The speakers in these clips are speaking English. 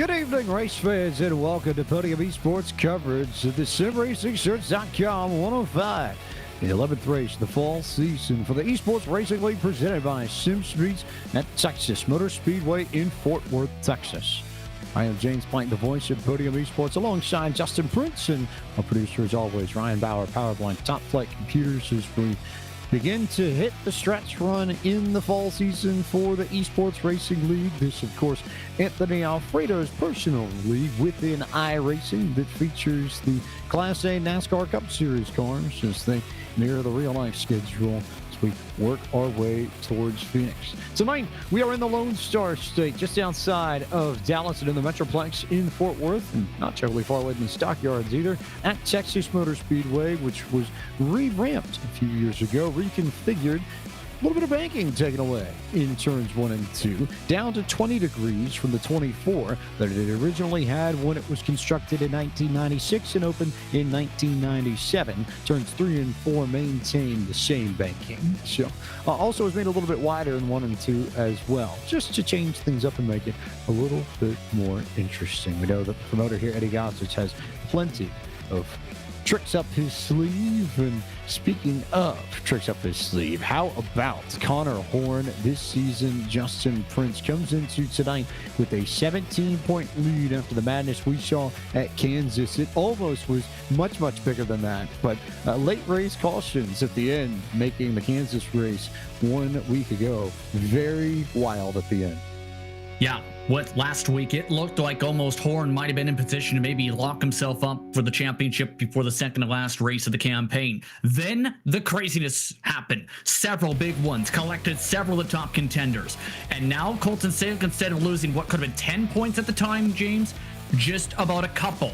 Good evening, race fans, and welcome to Podium Esports coverage of the SimRacingShirts.com 105. The 11th race of the fall season for the Esports Racing League presented by SimStreets at Texas Motor Speedway in Fort Worth, Texas. I am James Plank, the voice of Podium Esports, alongside Justin Prince and our producer, as always, Ryan Bauer, Powerblind, Top Flight Computers, as we begin to hit the stretch run in the fall season for the Esports Racing League. This, of course, Anthony Alfredo's personal league within Iracing that features the Class A NASCAR Cup Series cars as they near the real-life schedule as we work our way towards Phoenix. Tonight, we are in the Lone Star State, just outside of Dallas and in the Metroplex in Fort Worth, and not terribly far away from the stockyards either, at Texas Motor Speedway, which was re-ramped a few years ago, reconfigured. A little bit of banking taken away in turns 1 and 2, down to 20 degrees from the 24 that it originally had when it was constructed in 1996 and opened in 1997. Turns 3 and 4 maintain the same banking. So, also was made a little bit wider in 1 and 2 as well, just to change things up and make it a little bit more interesting. We know that the promoter here, Eddie Gossage, has plenty of tricks up his sleeve. And speaking of tricks up his sleeve, how about Connor Horn this season? Justin Prince comes into tonight with a 17-point lead after the madness we saw at Kansas. It almost was much bigger than that, but late race cautions at the end, making the Kansas race 1 week ago very wild at the end. Yeah, what last week it looked like almost Horn might have been in position to maybe lock himself up for the championship before the second to last race of the campaign. Then the craziness happened. Several big ones collected several of the top contenders. And now Colton Salick, instead of losing what could have been 10 points at the time, James, just about a couple.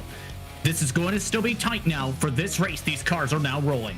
This is going to still be tight now for this race. These cars are now rolling.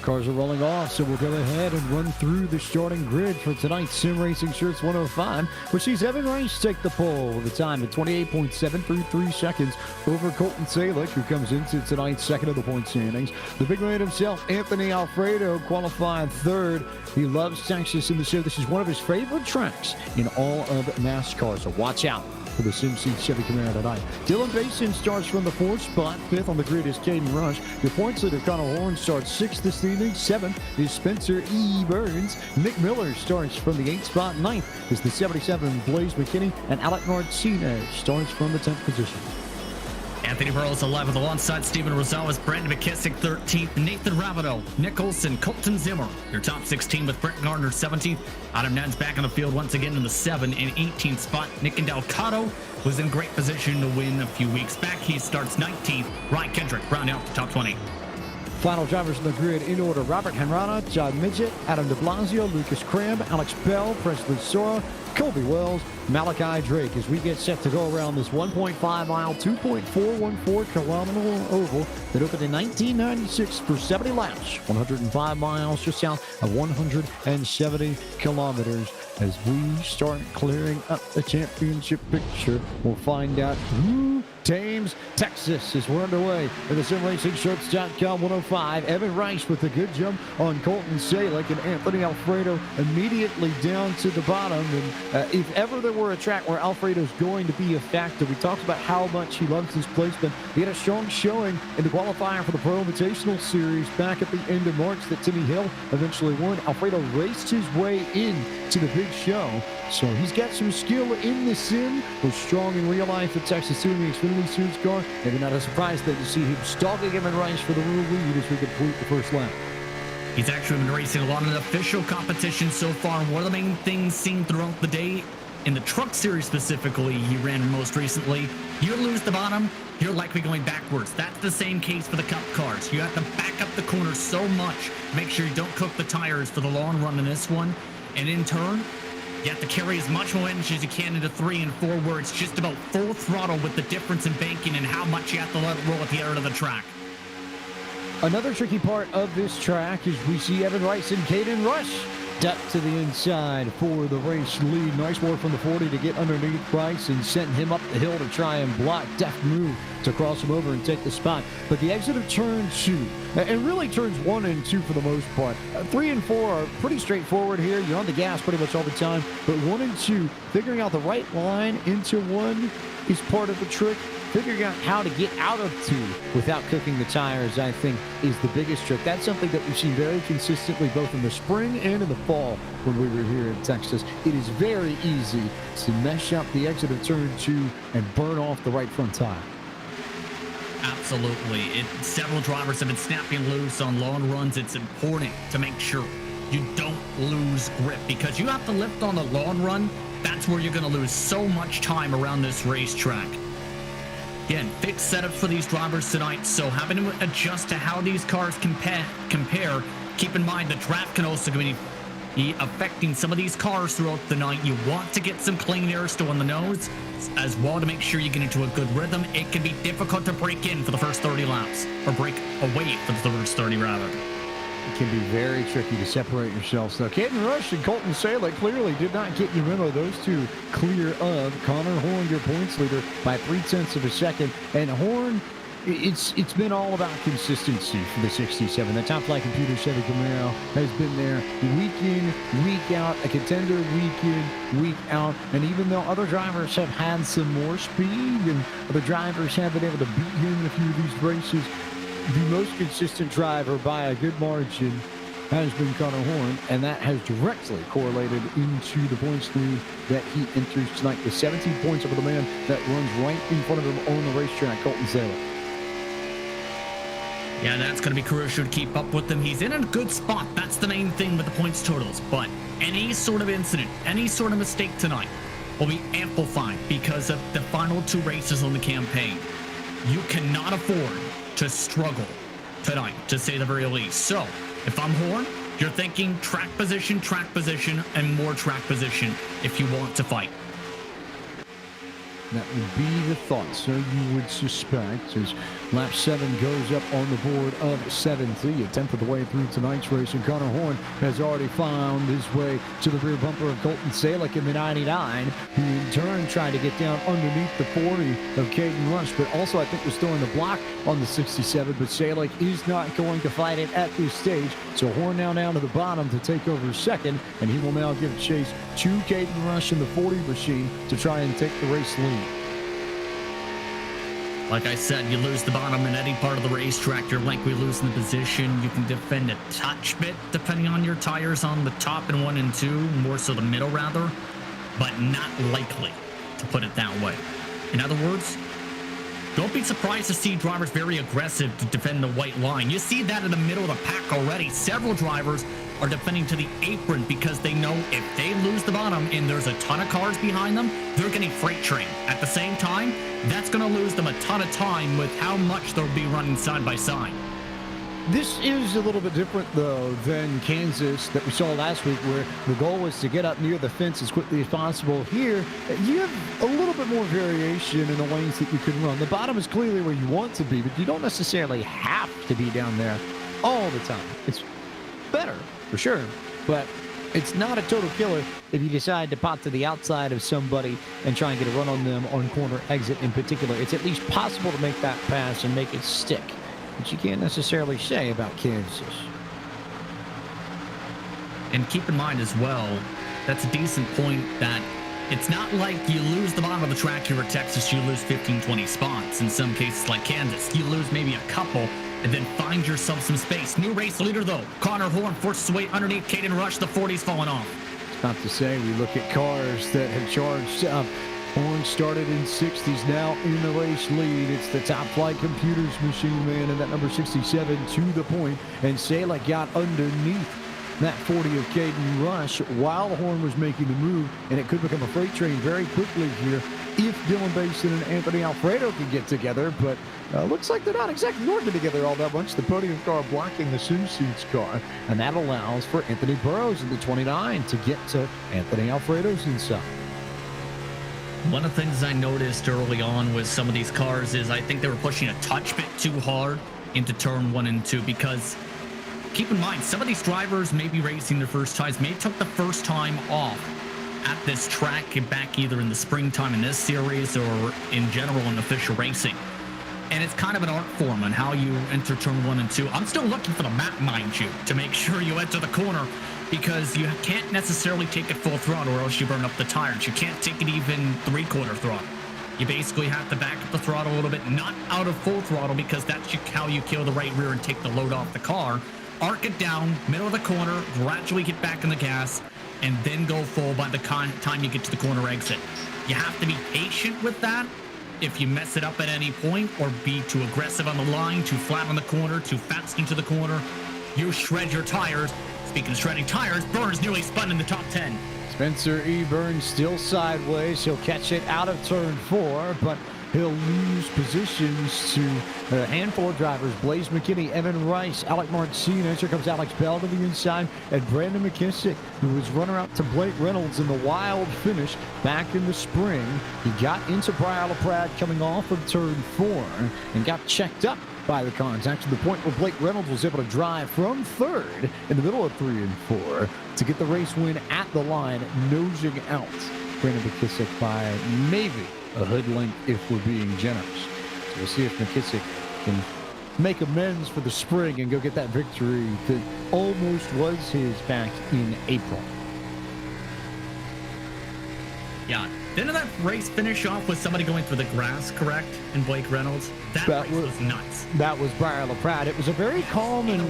Cars are rolling off, so we'll go ahead and run through the starting grid for tonight's Sim Racing Shirts 105, which sees Evan Rice take the pole with a time of 28.733 seconds over Colton Salick, who comes into tonight's second of the point standings. The big man himself, Anthony Alfredo, qualified third. He loves Texas in the show. This is one of his favorite tracks in all of NASCAR, so watch out for the SimSeed Chevy Camaro tonight. Dylan Basin starts from the 4th spot. 5th on the grid is Caden Rush. Your points leader, Connor Horn, starts 6th this evening. 7th is Spencer E. Burns. Nick Miller starts from the 8th spot. 9th is the 77 Blaze McKinney. And Alec Martinez starts from the 10th position. Anthony Burrows alive alongside Steven Rosales, Brandon McKissick 13th, Nathan Rabideau, Nick Olson, Colton Zimmer. Your top 16 with Brent Gardner 17th. Adam Ned's back on the field once again in the 7 and 18th spot. Nick Indalcato was in great position to win a few weeks back. He starts 19th. Ryan Kendrick rounding out the top 20. Final drivers in the grid in order: Robert Henrana, John Midget, Adam de Blasio, Lucas Cram, Alex Bell, Presley Sora, Colby Wells, Malachi Drake, as we get set to go around this 1.5 mile, 2.414 kilometer oval that opened in 1996 for 70 laps, 105 miles, just south of 170 kilometers. As we start clearing up the championship picture, we'll find out who tames Texas as we're underway in the SimRacingShirts.com 105. Evan Rice with a good jump on Colton Salick, and Anthony Alfredo immediately down to the bottom. And if ever there were a track where Alfredo's going to be a factor, we talked about how much he loves his placement. He had a strong showing in the qualifier for the Pro Invitational Series back at the end of March that Timmy Hill eventually won. Alfredo raced his way in to the big show, so he's got some skill in the sim. Was strong in real life at Texas doing the Xfinity Series car. Maybe not a surprise then to see him stalking him in race for the real lead as we complete the first lap. He's actually been racing a lot in official competition so far. And one of the main things seen throughout the day, in the truck series specifically, he ran most recently. You lose the bottom, you're likely going backwards. That's the same case for the Cup cars. You have to back up the corner so much, make sure you don't cook the tires for the long run in this one. And in turn, you have to carry as much more energy as you can into 3 and 4, where it's just about full throttle with the difference in banking and how much you have to let it roll at the end of the track. Another tricky part of this track is we see Evan Rice and Caden Rush duck to the inside for the race lead. Nice work from the 40 to get underneath Rice and sent him up the hill to try and block. Deft move to cross him over and take the spot. But the exit of turn 2, and really turns 1 and 2 for the most part. 3 and 4 are pretty straightforward here. You're on the gas pretty much all the time. But 1 and 2, figuring out the right line into 1 is part of the trick. Figuring out how to get out of 2 without cooking the tires, I think, is the biggest trick. That's something that we've seen very consistently both in the spring and in the fall when we were here in Texas. It is very easy to mesh up the exit of turn 2 and burn off the right front tire. Absolutely. Several drivers have been snapping loose on long runs. It's important to make sure you don't lose grip because you have to lift on the long run. That's where you're going to lose so much time around this racetrack. Again, fixed setup for these drivers tonight, so having to adjust to how these cars compare. Keep in mind the draft can also be affecting some of these cars throughout the night. You want to get some clean air still on the nose as well to make sure you get into a good rhythm. It can be difficult to break in for the first 30 laps, or break away for the first 30 rather. It can be very tricky to separate yourselves. Now, Caden Rush and Colton Salek clearly did not get your memo. Those two clear of Connor Horn, your points leader, by 0.3 of a second. And Horn, it's been all about consistency for the 67. The Top Flight Computer Chevy Camaro has been there week in, week out, a contender week in, week out. And even though other drivers have had some more speed and other drivers have been able to beat him in a few of these races, the most consistent driver by a good margin has been Connor Horn, and that has directly correlated into the points lead that he enters tonight with 17 points over the man that runs right in front of him on the racetrack, Colton Salek. Yeah, that's going to be crucial to keep up with him. He's in a good spot. That's the main thing with the points totals. But any sort of incident, any sort of mistake tonight will be amplified because of the final two races on the campaign. You cannot afford to struggle tonight, to say the very least. So, if I'm Horn, you're thinking track position, and more track position if you want to fight. That would be the thought, so you would suspect, as lap 7 goes up on the board of 70, a tenth of the way through tonight's race, and Connor Horn has already found his way to the rear bumper of Colton Salek in the 99, who in turn tried to get down underneath the 40 of Caden Rush, but also I think was throwing the block on the 67, but Salek is not going to fight it at this stage, so Horn now down to the bottom to take over second, and he will now give chase to Caden Rush in the 40 machine to try and take the race lead. Like I said, you lose the bottom in any part of the racetrack, you're likely losing the position. You can defend a touch bit depending on your tires on the top in 1 and 2, more so the middle rather, but not likely, to put it that way. In other words, don't be surprised to see drivers very aggressive to defend the white line. You see that in the middle of the pack already. Several drivers are defending to the apron because they know if they lose the bottom and there's a ton of cars behind them, they're getting freight trained. At the same time, that's going to lose them a ton of time with how much they'll be running side by side. This is a little bit different, though, than Kansas that we saw last week, where the goal was to get up near the fence as quickly as possible. Here, you have a little bit more variation in the lanes that you can run. The bottom is clearly where you want to be, but you don't necessarily have to be down there all the time. It's better, for sure, but it's not a total killer if you decide to pop to the outside of somebody and try and get a run on them on corner exit in particular. It's at least possible to make that pass and make it stick, which you can't necessarily say about Kansas. And keep in mind as well, that's a decent point that it's not like you lose the bottom of the track here at Texas, you lose 15, 20 spots. In some cases like Kansas, you lose maybe a couple and then find yourself some space. New race leader though, Connor Horn forces away underneath Caden Rush, the 40's falling off. It's not to say we look at cars that have charged up. Horn started in 60s, now in the race lead. It's the Top Flight Computers machine man and that number 67 to the point. And Salek got underneath that 40 of Caden Rush while Horn was making the move, and it could become a freight train very quickly here if Dylan Basin and Anthony Alfredo can get together, but looks like they're not exactly working together all that much. The podium car blocking the Sioux Seats car, and that allows for Anthony Burrows in the 29 to get to Anthony Alfredo's inside. One of the things I noticed early on with some of these cars is I think they were pushing a touch bit too hard into turn 1 and 2 because keep in mind, some of these drivers may be racing their first times, may took the first time off at this track back either in the springtime in this series or in general in official racing. And it's kind of an art form on how you enter turn 1 and 2. I'm still looking for the map, mind you, to make sure you enter the corner because you can't necessarily take it full throttle or else you burn up the tires. You can't take it even 3/4 throttle. You basically have to back up the throttle a little bit, not out of full throttle because that's how you kill the right rear and take the load off the car. Arc it down, middle of the corner, gradually get back in the gas, and then go full by the time you get to the corner exit. You have to be patient with that if you mess it up at any point or be too aggressive on the line, too flat on the corner, too fast into the corner, you shred your tires. Speaking of shredding tires, Burns nearly spun in the top 10. Spencer E. Burns still sideways. He'll catch it out of turn 4, but he'll lose positions to a handful of drivers. Blaze McKinney, Evan Rice, Alec Martinez. Here comes Alex Bell to the inside, and Brandon McKissick, who was runner-up to Blake Reynolds in the wild finish back in the spring. He got into Briar LaPrade coming off of turn 4 and got checked up by the contact to the point where Blake Reynolds was able to drive from third in the middle of 3 and 4 to get the race win at the line, nosing out Brandon McKissick by maybe a hood length if we're being generous. So we'll see if McKissick can make amends for the spring and go get that victory that almost was his back in April. Yeah. Didn't that race finish off with somebody going through the grass, correct? And Blake Reynolds? That race was nuts. That was Briar LaPrade. It was a very calm and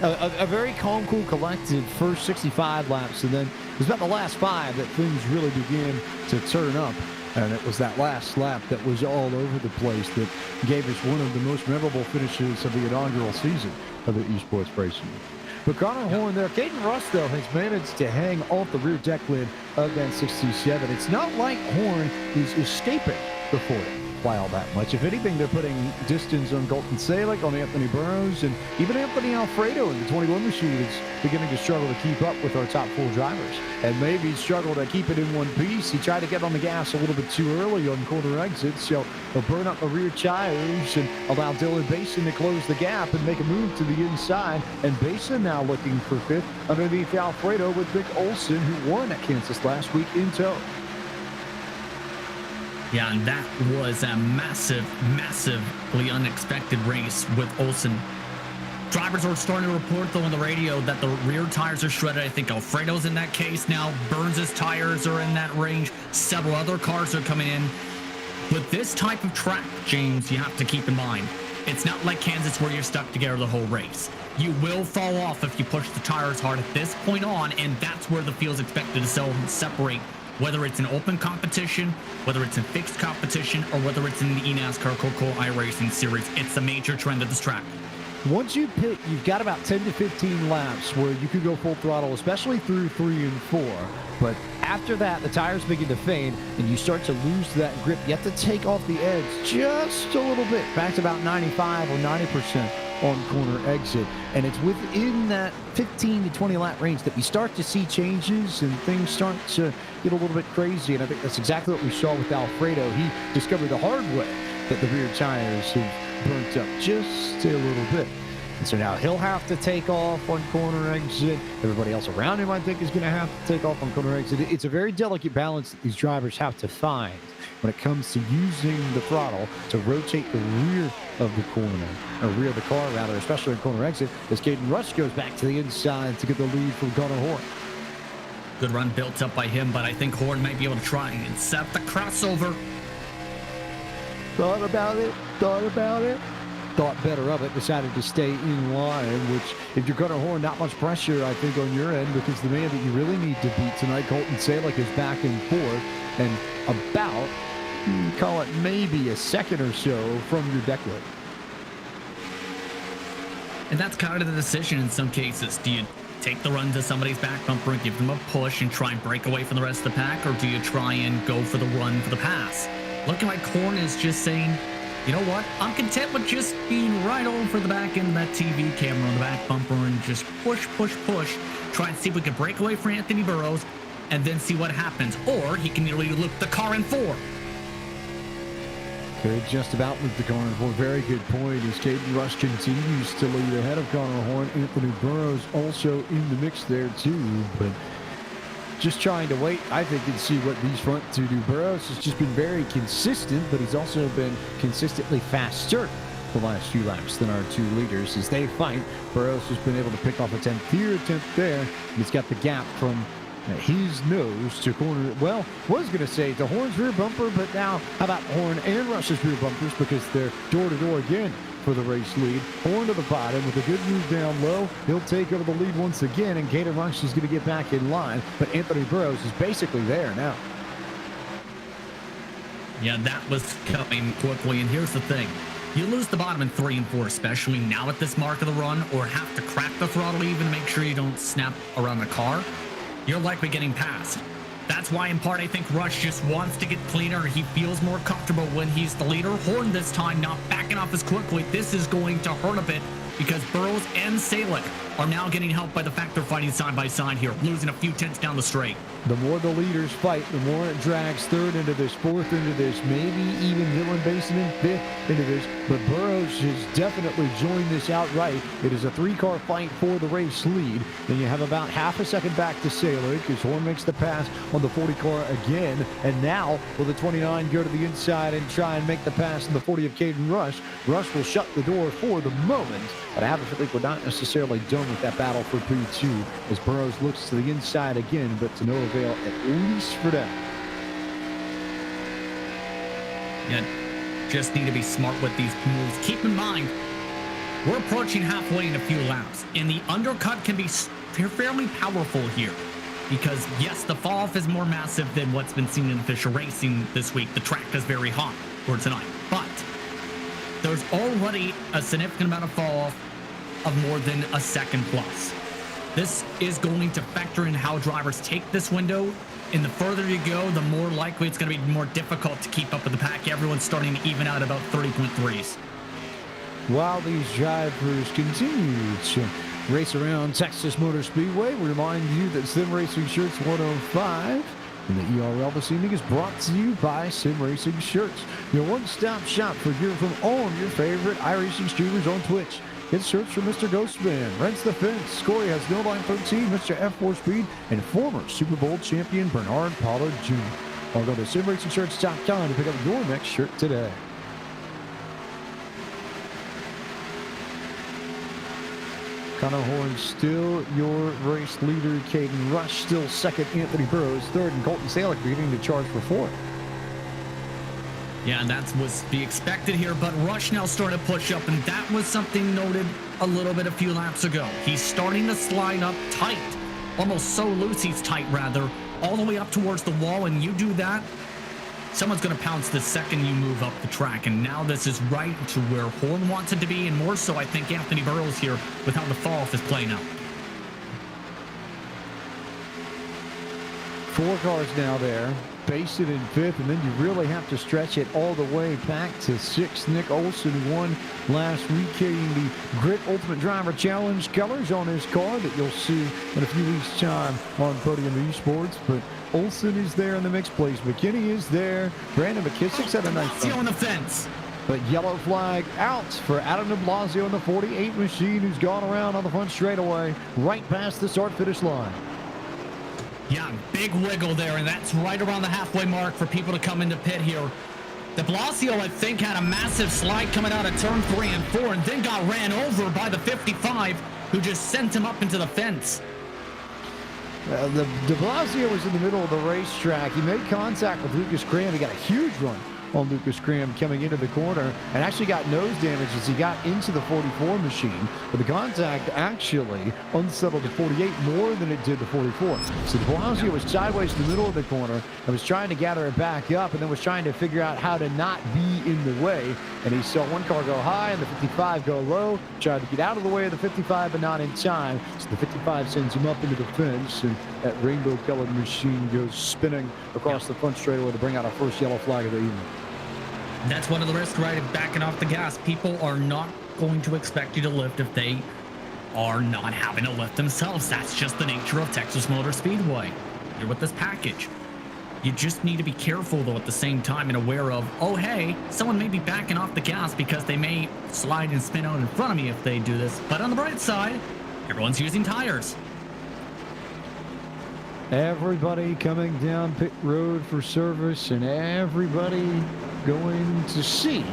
a very calm, cool, collected first 65 laps, and then it was about the last 5 that things really began to turn up. And it was that last lap that was all over the place that gave us one of the most memorable finishes of the inaugural season of the Esports Racing. But Connor Horn there, Caden Russ, though, has managed to hang off the rear deck lid of that 67. It's not like Horn is escaping the 40 by all that much. If anything, they're putting distance on Colton Salick, on Anthony Burrows, and even Anthony Alfredo in the 21 machine is beginning to struggle to keep up with our top 4 drivers. And maybe struggle to keep it in one piece. He tried to get on the gas a little bit too early on corner exits, so he'll burn up the rear tires and allow Dylan Basin to close the gap and make a move to the inside. And Basin now looking for 5th underneath Alfredo with Vic Olson, who won at Kansas last week in tow. Yeah, and that was a massively unexpected race with Olsen. Drivers are starting to report, though, on the radio that the rear tires are shredded. I think Alfredo's in that case now. Burns' tires are in that range. Several other cars are coming in. With this type of track, James, you have to keep in mind, it's not like Kansas where you're stuck together the whole race. You will fall off if you push the tires hard at this point on, and that's where the field's expected to separate. Whether it's an open competition, whether it's in fixed competition, or whether it's in the eNASCAR Coca-Cola Iracing Series, it's a major trend of this track. Once you pit, you've got about 10 to 15 laps where you could go full throttle, especially through 3 and 4. But after that, the tires begin to fade, and you start to lose that grip. You have to take off the edge just a little bit, back to about 95 or 90% on corner exit. And it's within that 15 to 20 lap range that we start to see changes and things start to get a little bit crazy. And I think that's exactly what we saw with Alfredo. He discovered the hard way that the rear tires have burnt up just a little bit. And so now he'll have to take off on corner exit. Everybody else around him, I think, is going to have to take off on corner exit. It's a very delicate balance that these drivers have to find when it comes to using the throttle to rotate the rear of the corner, or rear of the car, rather, especially on corner exit, as Caden Rush goes back to the inside to get the lead from Connor Horn. Good run built up by him, but I think Horn might be able to try and set the crossover. Thought about it. Thought better of it, decided to stay in line, which, if you're Connor Horn, not much pressure, I think, on your end, because the man that you really need to beat tonight, Colton Salick, is back and forth, and about, call it maybe a second or so from your deck lid. And that's kind of the decision in some cases. Do you take the run to somebody's back bumper and give them a push and try and break away from the rest of the pack, or do you try and go for the run for the pass? Looking like Horn is just saying, you know what? I'm content with just being right over the back end of that TV camera on the back bumper and just push. Try and see if we can break away from Anthony Burrows and then see what happens. Or he can nearly loop the car in 4. Could just about loop the car in 4. Very good point as Caden Rush continues to lead ahead of Connor Horn. Anthony Burrows also in the mix there too, but just trying to wait, I think, and see what these front two do. Burrows has just been very consistent, but he's also been consistently faster the last few laps than our two leaders. As they fight, Burrows has been able to pick off a 10th here, 10th there. And he's got the gap from his nose to corner. Well, was going to say to Horn's rear bumper, but now how about Horn and Rush's rear bumpers, because they're door-to-door again for the race lead. Horn to the bottom with a good move down low. He'll take over the lead once again, and Caden Rush is going to get back in line. But Anthony Burrows is basically there now. Yeah, that was coming quickly. And here's the thing. You lose the bottom in 3 and 4, especially now at this mark of the run, or have to crack the throttle even to make sure you don't snap around the car. You're likely getting passed. That's why, in part, I think Rush just wants to get cleaner. He feels more comfortable when he's the leader. Horn this time not backing off as quickly. This is going to hurt a bit because Burrows and Salick are now getting helped by the fact they're fighting side by side here, losing a few tenths down the straight. The more the leaders fight, the more it drags third into this, fourth into this, maybe even Dylan Basin in fifth into this. But Burrows has definitely joined this outright. It is a 3-car fight for the race lead. Then you have about half a second back to Salick as Horn makes the pass on the 40 car again. And now will the 29 go to the inside and try and make the pass in the 40 of Caden Rush. Rush will shut the door for the moment. But I have a feeling we're not necessarily done with that battle for P2 as Burrows looks to the inside again, but to no avail, at least for now. Yeah, just need to be smart with these moves. Keep in mind, we're approaching halfway in a few laps, and the undercut can be fairly powerful here. Because, yes, the fall-off is more massive than what's been seen in official racing this week. The track is very hot for tonight. But there's already a significant amount of fall-off of more than a second plus. This is going to factor in how drivers take this window, and the further you go, the more likely it's going to be more difficult to keep up with the pack. Everyone's starting to even out about 30.3s. While these drivers continue to race around Texas Motor Speedway, we remind you that Sim Racing Shirts 105 and the ERL this evening is brought to you by Sim Racing Shirts, your one-stop shop for gear from all of your favorite Iracing streamers on Twitch. Get shirts from Mr. Ghostman, Rents the Fence, Corey has no line 13, Mr. F4 Speed, and former Super Bowl champion Bernard Pollard Jr. Or go to simracingshirts.com to pick up your next shirt today. Connor Horn still your race leader. Caden Rush still second. Anthony Burrows third, and Colton Salick beginning to charge for fourth. Yeah, that was to be expected here, but Rush now starting to push up, and that was something noted a little bit a few laps ago. He's starting to slide up tight, almost so loose he's tight, rather, all the way up towards the wall, and you do that, someone's going to pounce the second you move up the track, and now this is right to where Horn wants it to be, and more so, I think, Anthony Burrows here with how the fall-off is playing out. 4 cars now there. Basin in fifth, and then you really have to stretch it all the way back to sixth. Nick Olson won last week, carrying the Grit Ultimate Driver Challenge colors on his car that you'll see in a few weeks' time on Podium Esports. But Olson is there in the mixed place. McKinney is there. Brandon McKissick's at a nice on the fence. But yellow flag out for Adam de Blasio in the 48 machine, who's gone around on the front straightaway right past the start-finish line. Yeah, big wiggle there, and that's right around the halfway mark for people to come into pit here. De Blasio, I think, had a massive slide coming out of turn 3 and 4, and then got ran over by the 55, who just sent him up into the fence. The De Blasio was in the middle of the racetrack. He made contact with Lucas Graham. He got a huge run on Lucas Graham coming into the corner, and actually got nose damage as he got into the 44 machine. But the contact actually unsettled the 48 more than it did the 44. So De Blasio was sideways in the middle of the corner and was trying to gather it back up, and then was trying to figure out how to not be in the way. And he saw one car go high and the 55 go low, tried to get out of the way of the 55, but not in time. So the 55 sends him up into the fence, and that rainbow-colored machine goes spinning across the front straightaway to bring out our first yellow flag of the evening. That's one of the risks, right? Backing off the gas. People are not going to expect you to lift if they are not having to lift themselves. That's just the nature of Texas Motor Speedway. You're with this package. You just need to be careful, though, at the same time, and aware of, oh, hey, someone may be backing off the gas because they may slide and spin out in front of me if they do this. But on the bright side, everyone's using tires. Everybody coming down pit road for service, and everybody going to see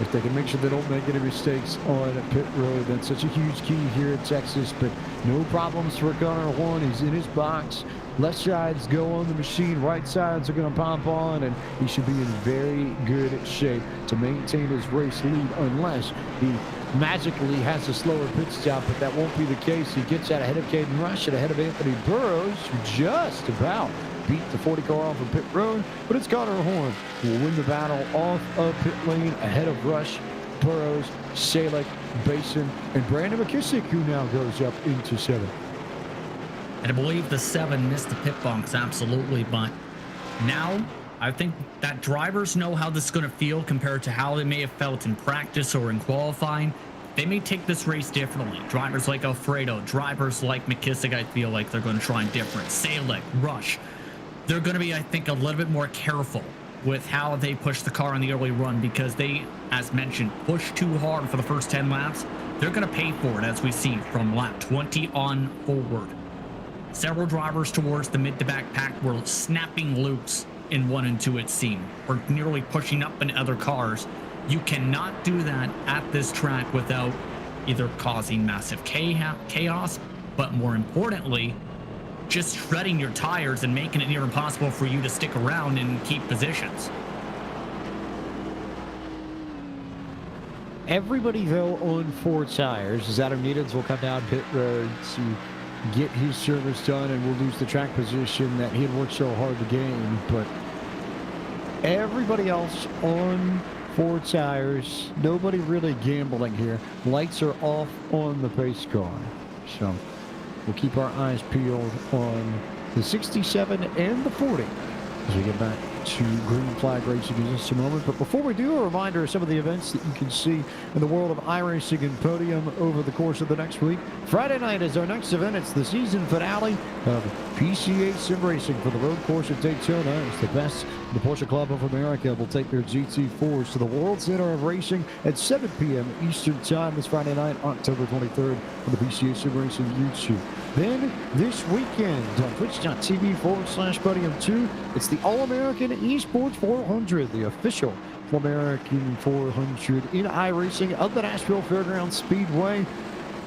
if they can make sure they don't make any mistakes on pit road. That's such a huge key here in Texas, but no problems for Connor Horn. He's in his box. Left sides go on the machine. Right sides are going to pop on, and he should be in very good shape to maintain his race lead unless he magically has a slower pit stop, but that won't be the case. He gets out ahead of Caden Rush and ahead of Anthony Burrows, who just about beat the 40 car off of pit road, but it's Gardner who will win the battle off of pit lane ahead of Rush, Burrows, Salek, Basin, and Brandon McKissick, who now goes up into 7th. And I believe the 7 missed the pit bunks, absolutely, but now I think that drivers know how this is going to feel compared to how they may have felt in practice or in qualifying. They may take this race differently. Drivers like Alfredo, drivers like McKissick, I feel like they're going to try different. Salek, Rush, they're going to be, I think, a little bit more careful with how they push the car in the early run, because they, as mentioned, push too hard for the first 10 laps. They're going to pay for it, as we see from lap 20 on forward. Several drivers towards the mid to back pack were snapping loose in 1 and 2, it seemed, or nearly pushing up in other cars. You cannot do that at this track without either causing massive chaos, but more importantly, just shredding your tires and making it near impossible for you to stick around and keep positions. Everybody, though, on 4 tires, as Adam Needles will come down pit road to get his service done and will lose the track position that he had worked so hard to gain. But everybody else on 4 tires, nobody really gambling here. Lights are off on the pace car. So we'll keep our eyes peeled on the 67 and the 40 as we get back to green flag racing in just a moment. But before we do, a reminder of some of the events that you can see in the world of iRacing and Podium over the course of the next week. Friday night is our next event. It's the season finale of PCA Sim Racing for the road course at Daytona. It's the best. The Porsche Club of America will take their GT4s to the World Center of Racing at 7 p.m. Eastern Time this Friday night, October 23rd, on the PCA Sim Racing YouTube. Then this weekend on twitch.tv/Podium2, it's the All-American Esports 400, the official All-American 400 in iRacing of the Nashville Fairgrounds Speedway.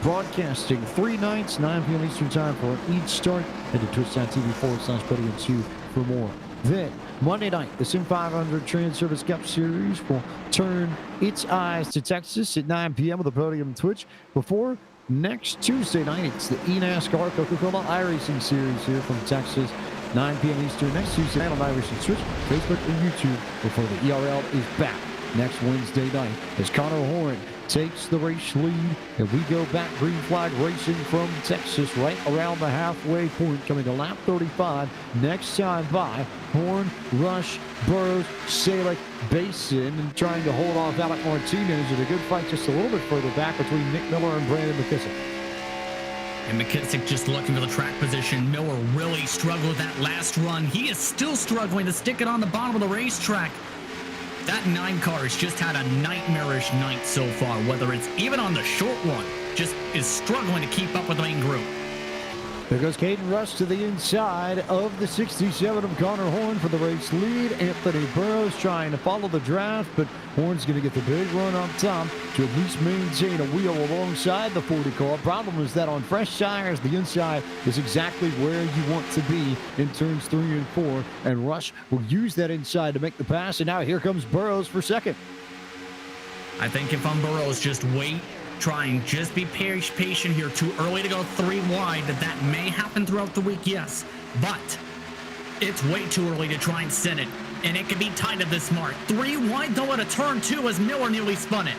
Broadcasting 3 nights, 9 p.m. Eastern Time for each start. Head to twitch.tv/Podium2 for more. Then, Monday night, the Sim 500 Trans Service Cup Series will turn its eyes to Texas at 9 p.m. with the Podium Twitch. Before next Tuesday night, it's the eNASCAR Coca-Cola iRacing Series here from Texas, 9 p.m. Eastern. Next Tuesday night on iRacing Twitch, Facebook, and YouTube before the ERL is back next Wednesday night as Connor Horn takes the race lead, and we go back green flag racing from Texas right around the halfway point, coming to lap 35. Next time by Horn, Rush, Burrows, Salek, Basin, and trying to hold off Alec Martinez in a good fight just a little bit further back between Nick Miller and Brandon McKissick. And McKissick just looking for the track position. Miller really struggled that last run. He is still struggling to stick it on the bottom of the racetrack. That 9 car has just had a nightmarish night so far, whether it's even on the short run, just is struggling to keep up with the main group. There goes Caden Rush to the inside of the 67 of Connor Horn for the race lead. Anthony Burrows trying to follow the draft, but Horn's going to get the big run up top to at least maintain a wheel alongside the 40 car. Problem is that on fresh tires, the inside is exactly where you want to be in turns 3 and 4, and Rush will use that inside to make the pass, and now here comes Burrows for second. I think if I'm Burrows, just wait. Just be patient here. Too early to go 3 wide. That may happen throughout the week, yes. But it's way too early to try and set it. And it can be tight at this mark. 3 wide, though, at a turn 2 as Miller nearly spun it.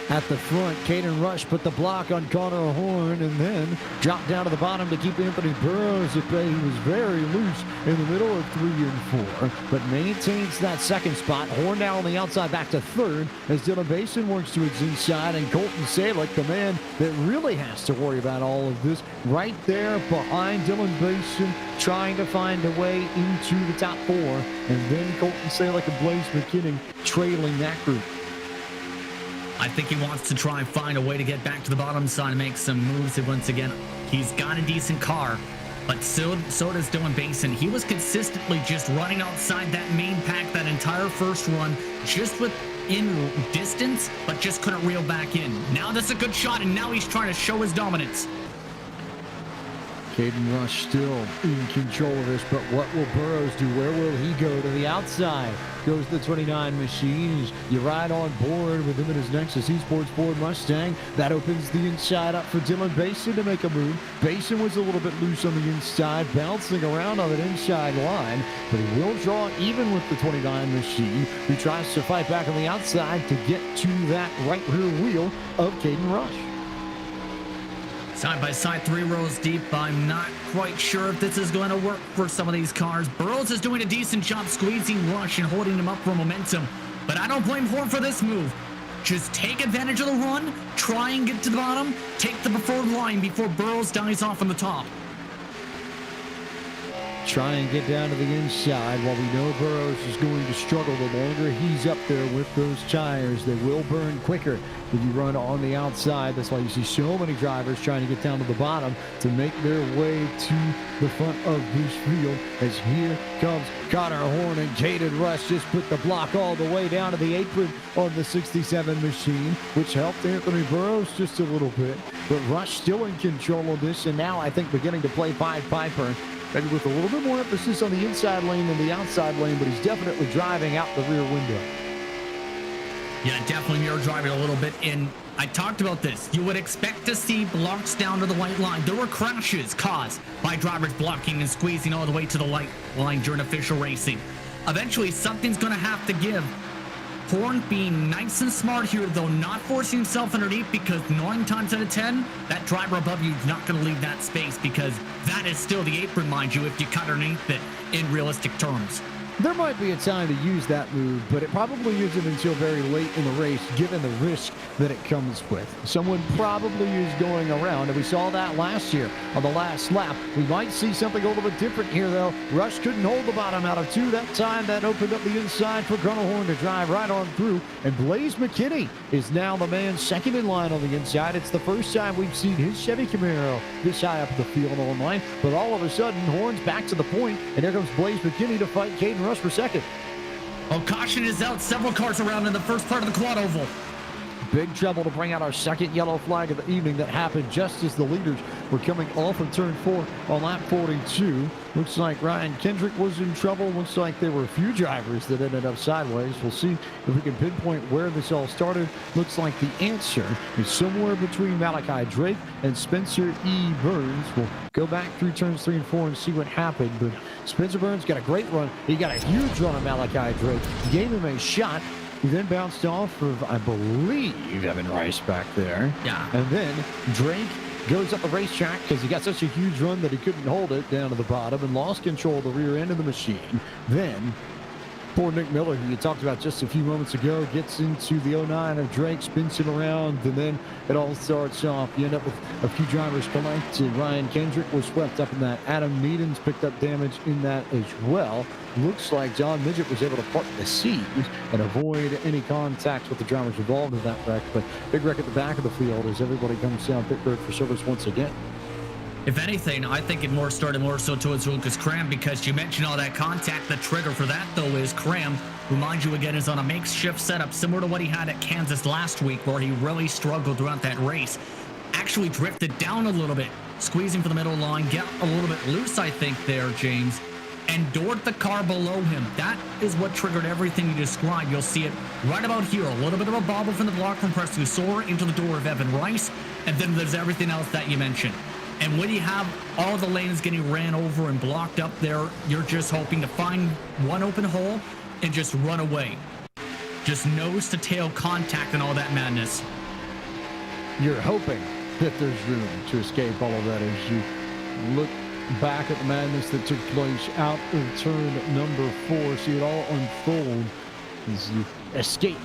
At the front, Caden Rush put the block on Connor Horn and then dropped down to the bottom to keep Anthony Burrows at bay. He was very loose in the middle of 3 and 4, but maintains that second spot. Horn now on the outside back to third as Dylan Basin works to his inside, and Colton Salek, the man that really has to worry about all of this, right there behind Dylan Basin, trying to find a way into the top 4, and then Colton Salek and Blaze McKinnon trailing that group. I think he wants to try and find a way to get back to the bottom side and make some moves. And once again, he's got a decent car, but so does Dylan Basin. He was consistently just running outside that main pack that entire first run, just within distance, but just couldn't reel back in. Now that's a good shot, and now he's trying to show his dominance. Caden Rush still in control of this, but what will Burrows do? Where will he go? To the outside goes the 29 machine. You ride on board with him in his Nexus Esports Ford Mustang. That opens the inside up for Dylan Basin to make a move. Basin was a little bit loose on the inside, bouncing around on that inside line, but he will draw even with the 29 machine, who tries to fight back on the outside to get to that right rear wheel of Caden Rush. Side by side, 3 rows deep. I'm not quite sure if this is going to work for some of these cars. Burrows is doing a decent job squeezing Rush and holding him up for momentum, but I don't blame Horn for this move. Just take advantage of the run, try and get to the bottom, take the preferred line before Burrows dies off on the top. Try and get down to the inside. While we know Burrows is going to struggle, the longer he's up there with those tires, they will burn quicker if you run on the outside. That's why you see so many drivers trying to get down to the bottom to make their way to the front of this field. As here comes Connor Horn, and Caden Rush just put the block all the way down to the apron on the 67 machine, which helped Anthony Burrows just a little bit. But Rush still in control of this, and now I think beginning to play Pied Piper. Maybe with a little bit more emphasis on the inside lane than the outside lane, but he's definitely driving out the rear window. Yeah, definitely mirror driving a little bit. And I talked about this. You would expect to see blocks down to the white line. There were crashes caused by drivers blocking and squeezing all the way to the white line during official racing. Eventually, something's going to have to give. Horn being nice and smart here, though, not forcing himself underneath, because 9 times out of 10, that driver above you is not going to leave that space, because that is still the apron, mind you, if you cut underneath it in realistic terms. There might be a time to use that move, but it probably isn't until very late in the race, given the risk that it comes with. Someone probably is going around, and we saw that last year on the last lap. We might see something a little bit different here, though. Rush couldn't hold the bottom out of 2 that time. That opened up the inside for Connor Horn to drive right on through, and Blaze McKinney is now the man second in line on the inside. It's the first time we've seen his Chevy Camaro this high up the field online, but all of a sudden, Horn's back to the point, and here comes Blaze McKinney to fight Caden Rush for second. Oh, caution is out. Several cars around in the first part of the quad oval. Big trouble to bring out our second yellow flag of the evening. That happened just as the leaders were coming off of turn 4 on lap 42. Looks like Ryan Kendrick was in trouble. Looks like there were a few drivers that ended up sideways. We'll see if we can pinpoint where this all started. Looks like the answer is somewhere between Malachi Drake and Spencer E. Burns. We'll go back through turns 3 and 4 and see what happened. But Spencer Burns got a great run. He got a huge run on Malachi Drake. Gave him a shot. He then bounced off of, I believe, Evan Rice back there. Yeah. And then Drake goes up the racetrack because he got such a huge run that he couldn't hold it down to the bottom and lost control of the rear end of the machine. Then poor Nick Miller, who you talked about just a few moments ago, gets into the 09 of Drake, spins him around, and then it all starts off. You end up with a few drivers collected. Ryan Kendrick was swept up in that. Adam Meadens picked up damage in that as well. Looks like John Midget was able to part the seas and avoid any contact with the drivers involved in that wreck. But big wreck at the back of the field as everybody comes down pit road for service once again. If anything, I think it started more so towards Lucas Cram, because you mentioned all that contact. The trigger for that, though, is Cram, who, mind you, again, is on a makeshift setup similar to what he had at Kansas last week, where he really struggled throughout that race. Actually drifted down a little bit, squeezing for the middle line, get a little bit loose, I think, there, James, and doored the car below him. That is what triggered everything you described. You'll see it right about here. A little bit of a bobble from the block from Preston Soar into the door of Evan Rice, and then there's everything else that you mentioned. And when you have all the lanes getting ran over and blocked up there, you're just hoping to find one open hole and just run away. Just nose to tail contact and all that madness. You're hoping that there's room to escape all of that as you look back at the madness that took place out of turn number 4. See it all unfold as you escape,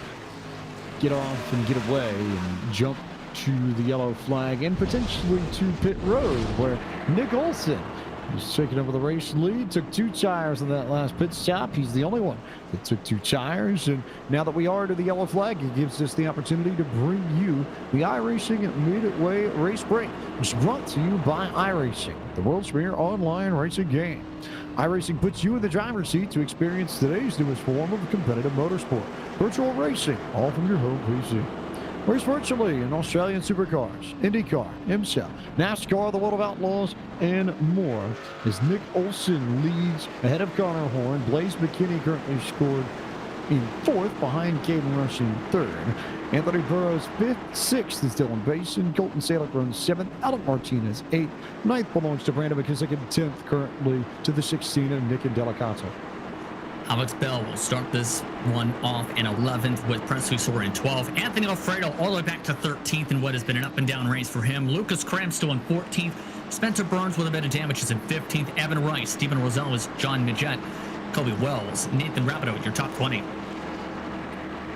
get off and get away and jump to the yellow flag and potentially to pit road, where Nick Olson is taking over the race lead. Took 2 tires on that last pit stop. He's the only one that took 2 tires. And now that we are to the yellow flag, it gives us the opportunity to bring you the Iracing Midway Race Break, which is brought to you by Iracing, the world's premier online racing game. Iracing puts you in the driver's seat to experience today's newest form of competitive motorsport, virtual racing, all from your home PC. Race virtually in Australian supercars, IndyCar, IMSA, NASCAR, the World of Outlaws, and more. As Nick Olson leads ahead of Connor Horn, Blaze McKinney currently scored in fourth behind Caden Rush in third. Anthony Burrows fifth, sixth is Dylan Basin. Colton Salick runs seventh. Alec Martinez eighth. Ninth belongs to Brandon McKissick, and 10th currently to the 16 of Nick Delicato. Alex Bell will start this one off in 11th with Presley Sore in 12th. Anthony Alfredo all the way back to 13th in what has been an up and down race for him. Lucas Cram still in 14th. Spencer Burns with a bit of damage is in 15th. Evan Rice, Stephen Rosales, John Midget, Kobe Wells, Nathan Rabideau, your top 20.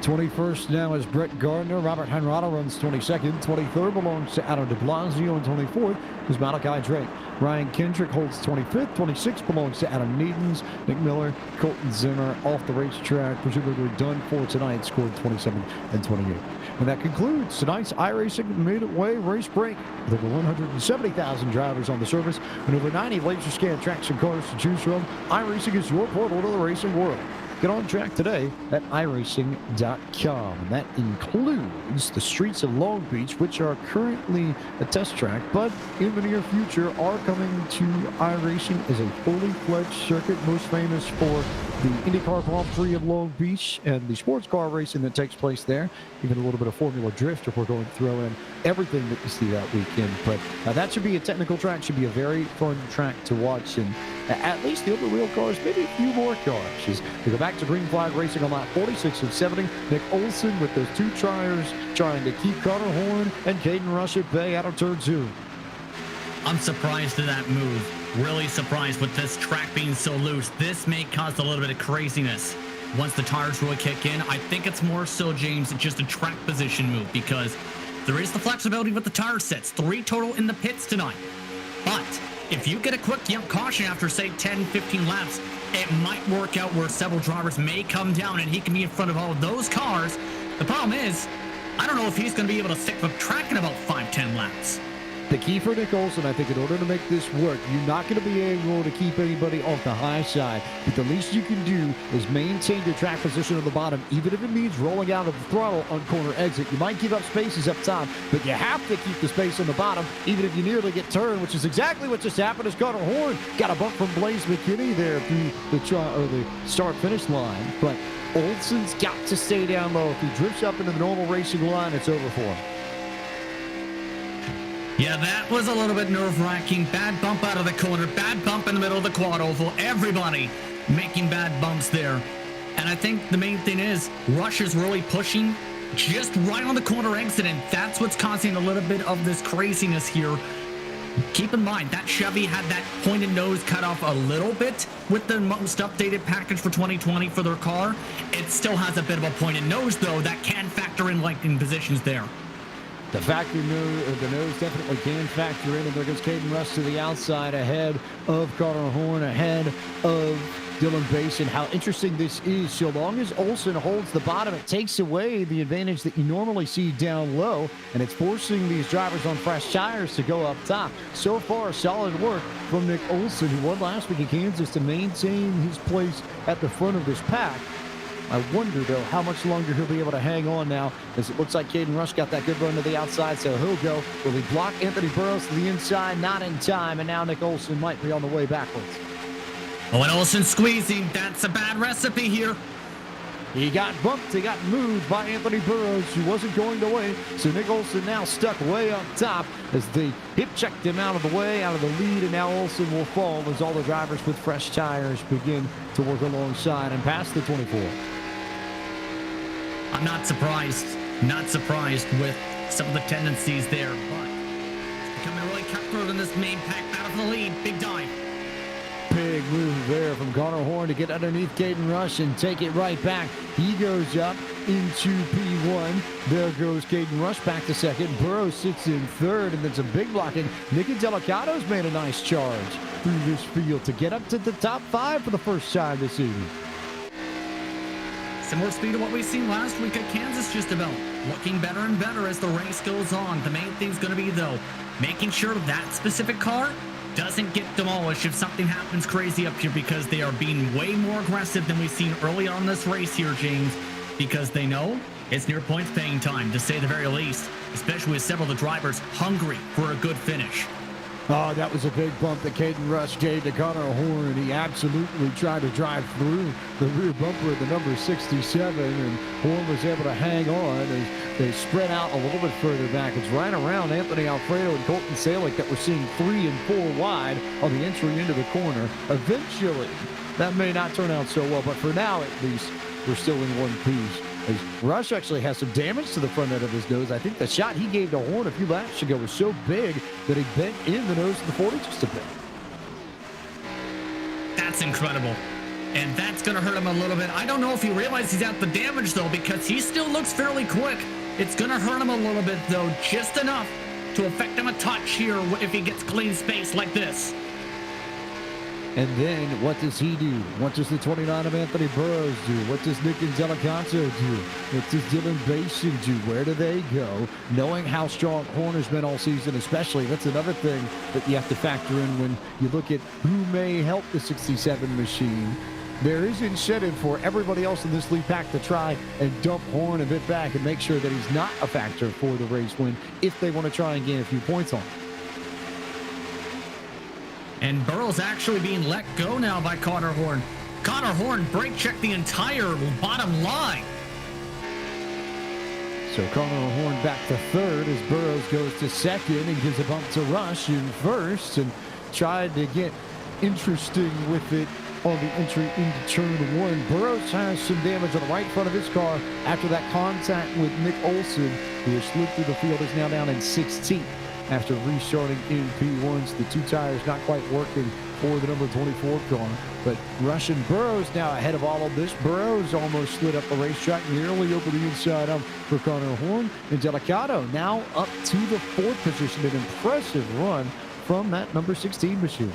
21st now is Brett Gardner. Robert Henrado runs 22nd. 23rd belongs to Adam de Blasio, and 24th is Malachi Drake. Ryan Kendrick holds 25th. 26th belongs to Adam Needens. Nick Miller, Colton Zimmer off the racetrack, presumably done for tonight, scored 27 and 28. And that concludes tonight's iRacing Midway race break. With over 170,000 drivers on the service and over 90 laser scan tracks and cars to choose from, iRacing is your portal to the racing world. Get on track today at iracing.com. And that includes the streets of Long Beach, which are currently a test track, but in the near future are coming to iRacing as a fully fledged circuit, most famous for the IndyCar Grand Prix of Long Beach and the sports car racing that takes place there, even a little bit of Formula Drift if we're going to throw in everything that you see that weekend. But that should be a technical track, should be a very fun track to watch, and at least the open wheel cars, maybe a few more cars. As we go back to green flag racing on lap 46 and 70, Nick Olson with those two tires trying to keep Connor Horn and Caden Rush at bay out of turn 2. I'm surprised at that move. Really surprised with this track being so loose. This may cause a little bit of craziness once the tires really kick in. I think it's more so, James, just a track position move because there is the flexibility with the tire sets. 3 total in the pits tonight. But if you get a quick caution after, say, 10, 15 laps, it might work out where several drivers may come down and he can be in front of all of those cars. The problem is, I don't know if he's going to be able to stick with track in about 5-10 laps. The key for Nick Olson, I think, in order to make this work, you're not going to be able to keep anybody off the high side. But the least you can do is maintain your track position on the bottom, even if it means rolling out of the throttle on corner exit. You might give up spaces up top, but you have to keep the space on the bottom, even if you nearly get turned, which is exactly what just happened as Connor Horn got a bump from Blaze McKinney there through the start-finish line. But Olson's got to stay down low. If he drifts up into the normal racing line, it's over for him. Yeah, that was a little bit nerve-wracking. Bad bump out of the corner, bad bump in the middle of the quad oval. Everybody making bad bumps there. And I think the main thing is Rush is really pushing just right on the corner exit, and that's what's causing a little bit of this craziness here. Keep in mind, that Chevy had that pointed nose cut off a little bit with the most updated package for 2020 for their car. It still has a bit of a pointed nose, though, that can factor in lightning positions there. The nose definitely can factor in, and there goes Caden Rush to the outside ahead of Connor Horn, ahead of Dylan Basin. How interesting this is. So long as Olson holds the bottom, it takes away the advantage that you normally see down low, and it's forcing these drivers on fresh tires to go up top. So far, solid work from Nick Olson, who won last week in Kansas, to maintain his place at the front of this pack. I wonder, though, how much longer he'll be able to hang on now, as it looks like Caden Rush got that good run to the outside, so he'll go. Will he block Anthony Burrows to the inside? Not in time, and now Nick Olson might be on the way backwards. Oh, and Olson squeezing. That's a bad recipe here. He got bumped. He got moved by Anthony Burrows, who wasn't going to wait. So Nick Olson now stuck way up top as they hip checked him out of the way, out of the lead, and now Olson will fall as all the drivers with fresh tires begin to work alongside and past the 24. I'm not surprised with some of the tendencies there, but it's becoming really cutthroat in this main pack battle for the lead. Big dive. Big move there from Connor Horn to get underneath Caden Rush and take it right back. He goes up into P1. There goes Caden Rush back to second. Burrows sits in third, and then some big blocking. Nicky Delicato's made a nice charge through this field to get up to the top 5 for the first time this evening. Similar speed to what we've seen last week at Kansas, just about. Looking better and better as the race goes on. The main thing's going to be, though, making sure that specific car doesn't get demolished if something happens crazy up here, because they are being way more aggressive than we've seen early on this race here, James, because they know It's near points paying time, to say the very least, especially with several of the drivers hungry for a good finish. Oh, that was a big bump that Caden Rush gave to Connor Horn. He absolutely tried to drive through the rear bumper of the number 67, and Horn was able to hang on as they spread out a little bit further back. It's right around Anthony Alfredo and Colton Salick that we're seeing 3 and 4 wide on the entry into the corner. Eventually, that may not turn out so well, but for now at least, we're still in one piece. As Rush actually has some damage to the front end of his nose. I think the shot he gave to Horn a few laps ago was so big that he bent in the nose of the 40 just a bit. That's incredible. And that's going to hurt him a little bit. I don't know if he realizes he's out the damage, though, because he still looks fairly quick. It's going to hurt him a little bit, though, just enough to affect him a touch here if he gets clean space like this. And then what does he do? What does the 29 of Anthony Burrows do? What does Nick Angelicato do? What does Dylan Basin do? Where do they go? Knowing how strong Horn has been all season, especially, that's another thing that you have to factor in when you look at who may help the 67 machine. There is incentive for everybody else in this lead pack to try and dump Horn a bit back and make sure that he's not a factor for the race win if they want to try and gain a few points on him. And Burrow's actually being let go now by Connor Horn. Connor Horn brake checked the entire bottom line. So Connor Horn back to third as Burrows goes to second and gives a bump to Rush in first, and tried to get interesting with it on the entry into turn 1. Burrows has some damage on the right front of his car after that contact with Nick Olson, who has slid through the field, is now down in 16th. After restarting in P1s, the 2 tires not quite working for the number 24 car. But Rush and Burrows now ahead of all of this. Burrows almost slid up the racetrack, nearly over the inside up for Connor Horn. And Delicato now up to the 4th position. An impressive run from that number 16 machine.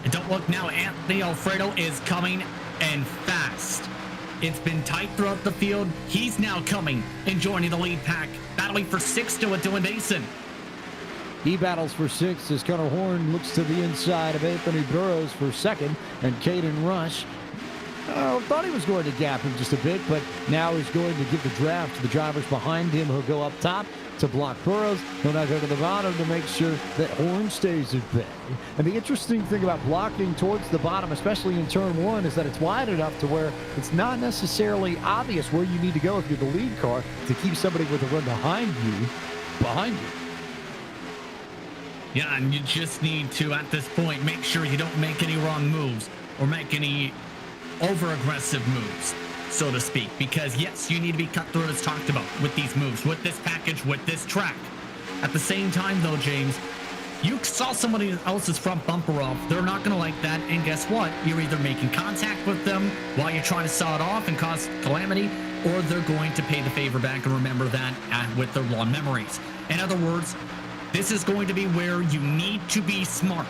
And don't look now, Anthony Alfredo is coming and fast. It's been tight throughout the field. He's now coming and joining the lead pack, battling for 6th to Dylan Basin. He battles for 6th as Connor Horn looks to the inside of Anthony Burrows for 2nd. And Caden Rush thought he was going to gap him just a bit, but now he's going to give the draft to the drivers behind him who'll go up top to block Burrows. He'll now go to the bottom to make sure that Horn stays at bay. And the interesting thing about blocking towards the bottom, especially in turn 1, is that it's wide enough to where it's not necessarily obvious where you need to go if you're the lead car to keep somebody with a run behind you. Yeah, and you just need to, at this point, make sure you don't make any wrong moves or make any over-aggressive moves, so to speak. Because, yes, you need to be cutthroat as talked about with these moves, with this package, with this track. At the same time, though, James, you saw somebody else's front bumper off. They're not going to like that, and guess what? You're either making contact with them while you're trying to saw it off and cause calamity, or they're going to pay the favor back and remember that with their long memories. In other words, this is going to be where you need to be smart,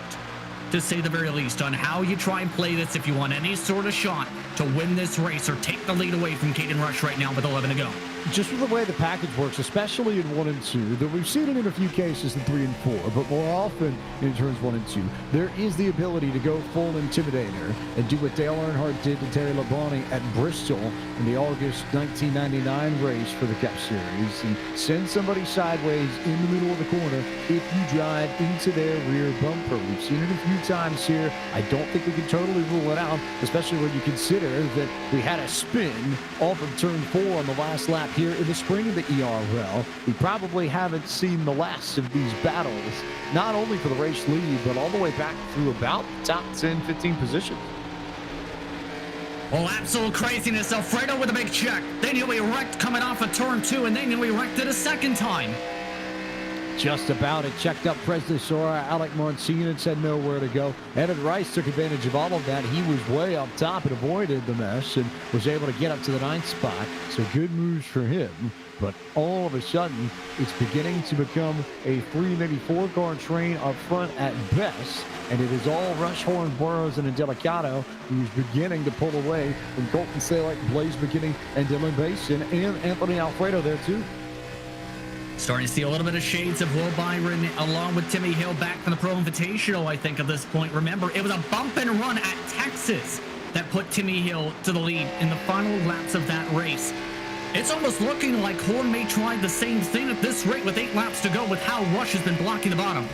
to say the very least, on how you try and play this if you want any sort of shot to win this race or take the lead away from Caden Rush right now with 11 to go. Just with the way the package works, especially in 1 and 2, though we've seen it in a few cases in 3 and 4, but more often in turns 1 and 2, there is the ability to go full intimidator and do what Dale Earnhardt did to Terry Labonte at Bristol in the August 1999 race for the Cup Series, and send somebody sideways in the middle of the corner if you drive into their rear bumper. We've seen it a few times here. I don't think we can totally rule it out, especially when you consider that we had a spin off of turn 4 on the last lap here in the spring of the ERL. We probably haven't seen the last of these battles, not only for the race lead, but all the way back through about the top 10, 15 positions. Oh, absolute craziness. Alfredo with a big check. Then he'll be wrecked coming off of turn 2, and then he'll be wrecked it a second time. Just about it. Checked up Presley Sora, Alec Monsignor said nowhere to go. Evan Rice took advantage of all of that. He was way up top and avoided the mess and was able to get up to the 9th spot. So good moves for him. But all of a sudden, it's beginning to become a 384 car train up front at best. And it is all Rush, Horn, Burrows, and Angelicato who's beginning to pull away from Colton Salick, Blaze McKinney, and Dylan Basin, and Anthony Alfredo there too. Starting to see a little bit of shades of Will Byron along with Timmy Hill back from the Pro Invitational, I think, at this point. Remember, it was a bump and run at Texas that put Timmy Hill to the lead in the final laps of that race. It's almost looking like Horn may try the same thing at this rate with 8 laps to go with how Rush has been blocking the bottom.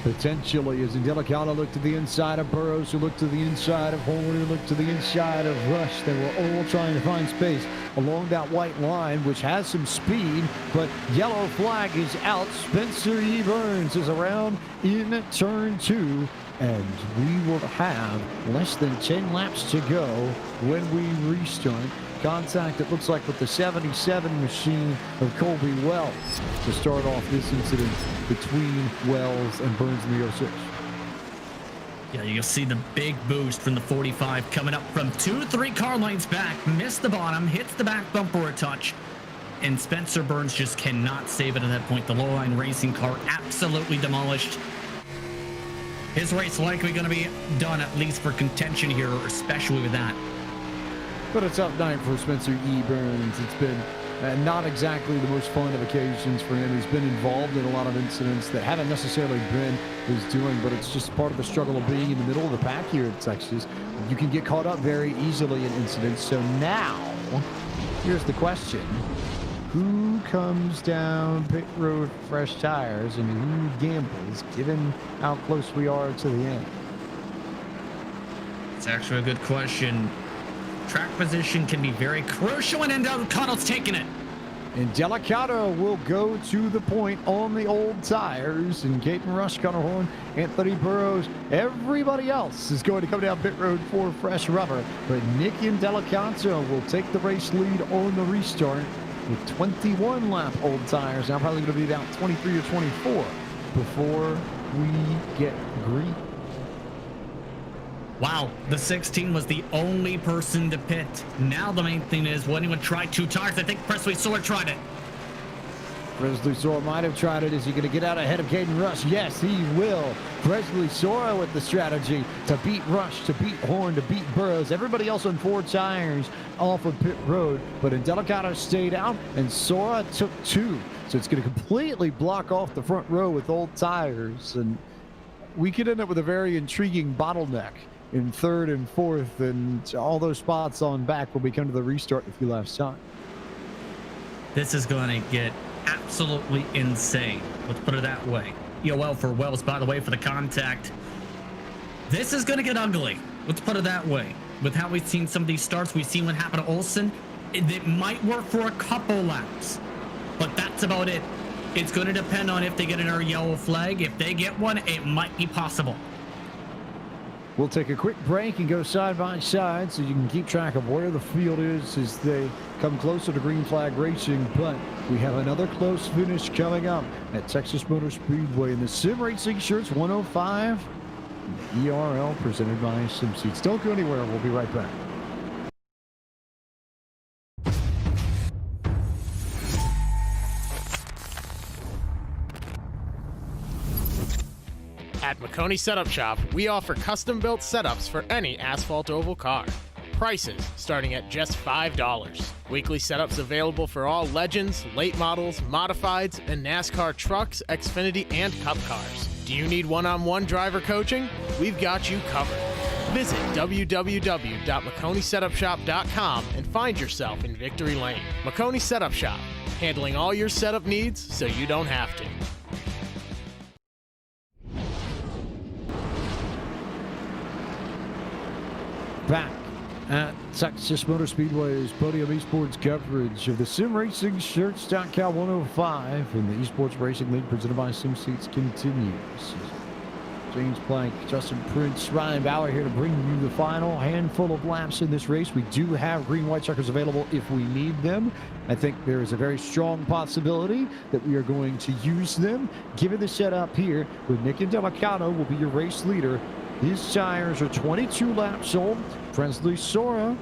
Potentially, as Delicado looked to the inside of Burrows, who looked to the inside of Horn, who looked to the inside of Rush. They were all trying to find space along that white line, which has some speed, but yellow flag is out. Spencer E. Burns is around in turn 2, and we will have less than 10 laps to go when we restart. Contact, it looks like, with the 77 machine of Colby Wells to start off this incident between Wells and Burns in the 06. Yeah, you'll see the big boost from the 45 coming up from 2-3 car lengths back. Missed the bottom, hits the back bumper a touch, and Spencer Burns just cannot save it at that point. The low-line racing car absolutely demolished. His race likely going to be done, at least for contention here, especially with that. But a tough night for Spencer E. Burns. It's been not exactly the most fun of occasions for him. He's been involved in a lot of incidents that haven't necessarily been his doing, but it's just part of the struggle of being in the middle of the pack here at Texas. You can get caught up very easily in incidents. So now, here's the question. Who comes down pit road fresh tires and who gambles, given how close we are to the end? It's actually a good question. Track position can be very crucial, and Delicado's taking it. And Delicado will go to the point on the old tires. And Caden Rush, Connor Horn, Anthony Burrows, everybody else is going to come down pit road for fresh rubber. But Nick and Delicado will take the race lead on the restart with 21 lap old tires. Now probably going to be about 23 or 24 before we get green. Wow, the 16 was the only person to pit. Now the main thing is, will anyone try 2 tires? I think Presley Sora tried it. Presley Sora might have tried it. Is he going to get out ahead of Caden Rush? Yes, he will. Presley Sora with the strategy to beat Rush, to beat Horn, to beat Burrows. Everybody else on 4 tires off of pit road. But Delicado stayed out, and Sora took 2. So it's going to completely block off the front row with old tires. And we could end up with a very intriguing bottleneck in 3rd and 4th, and all those spots on back will be coming to the restart in a few laps time. This is going to get absolutely insane. Let's put it that way. EOL for Wells, by the way, for the contact. This is going to get ugly. Let's put it that way. With how we've seen some of these starts, we've seen what happened to Olsen. It might work for a couple laps, but that's about it. It's going to depend on if they get another yellow flag. If they get one, it might be possible. We'll take a quick break and go side by side so you can keep track of where the field is as they come closer to green flag racing. But we have another close finish coming up at Texas Motor Speedway in the Sim Racing Shirts 105. The ERL presented by SimSeats. Don't go anywhere. We'll be right back. At McConey Setup Shop, we offer custom-built setups for any asphalt oval car. Prices starting at just $5. Weekly setups available for all Legends, late models, modifieds, and NASCAR trucks, Xfinity, and Cup cars. Do you need one-on-one driver coaching? We've got you covered. Visit www.McConeySetupShop.com and find yourself in Victory Lane. McConey Setup Shop, handling all your setup needs so you don't have to. Back at Texas Motor Speedway's Podium Esports coverage of the Sim Racing Shirts.com 105 and the Esports Racing League presented by SimSeats continues. James Plank, Justin Prince, Ryan Bauer here to bring you the final handful of laps in this race. We do have green-white checkers available if we need them. I think there is a very strong possibility that we are going to use them. Given the setup here with Nick and Delicado will be your race leader. His tires are 22 laps old. Presley Sora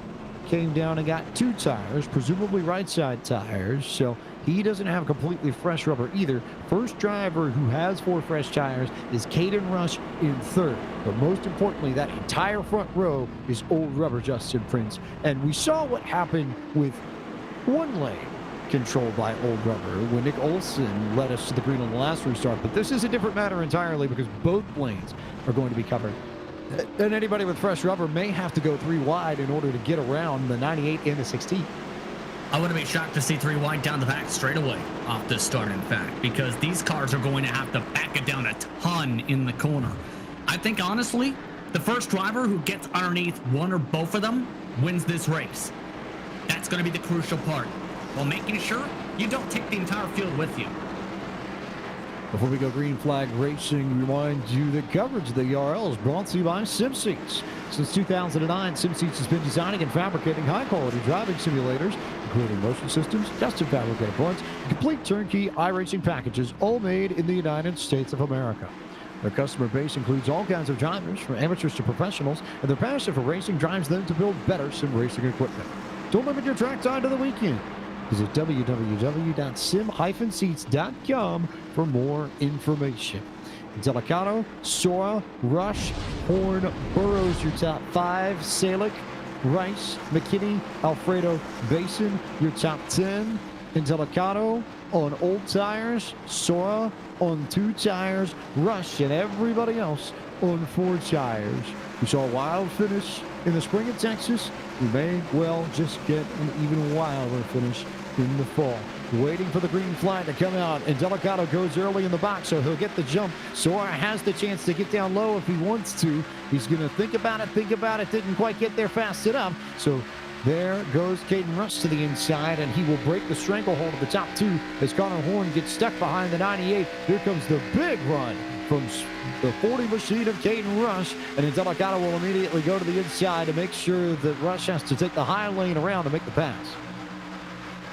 came down and got 2 tires, presumably right side tires, so he doesn't have completely fresh rubber either. First driver who has 4 fresh tires is Caden Rush in 3rd. But most importantly, that entire front row is old rubber, Justin Prince. And we saw what happened with one lane controlled by old rubber when Nick Olsen led us to the green on the last restart. But this is a different matter entirely because both lanes are going to be covered. And anybody with fresh rubber may have to go 3 wide in order to get around the 98 and the 16. I wouldn't be shocked to see 3 wide down the back straight away off this start, in fact, because these cars are going to have to back it down a ton in the corner. I think, honestly, the first driver who gets underneath one or both of them wins this race. That's going to be the crucial part, while making sure you don't take the entire field with you. Before we go green flag racing, remind you that coverage of the ERL is brought to you by SimSeats. Since 2009, SimSeats has been designing and fabricating high-quality driving simulators, including motion systems, custom fabricated parts, complete turnkey iRacing packages, all made in the United States of America. Their customer base includes all kinds of drivers, from amateurs to professionals, and their passion for racing drives them to build better sim racing equipment. Don't limit your track time to the weekend. Visit www.sim-seats.com for more information. Delicado, Sora, Rush, Horn, Burrows, your top 5. Salick, Rice, McKinney, Alfredo, Basin, your top 10. Delicado on old tires, Sora on 2 tires, Rush and everybody else on 4 tires. We saw a wild finish in the spring at Texas. We may well just get an even wilder finish in the fall. Waiting for the green flag to come out, and Delicado goes early in the box, so he'll get the jump. Sora has the chance to get down low if he wants to. He's going to think about it, didn't quite get there fast enough. So there goes Caden Rush to the inside, and he will break the stranglehold of the top 2 as Connor Horn gets stuck behind the 98. Here comes the big run from the 40 machine of Caden Rush, and then Delicado will immediately go to the inside to make sure that Rush has to take the high lane around to make the pass.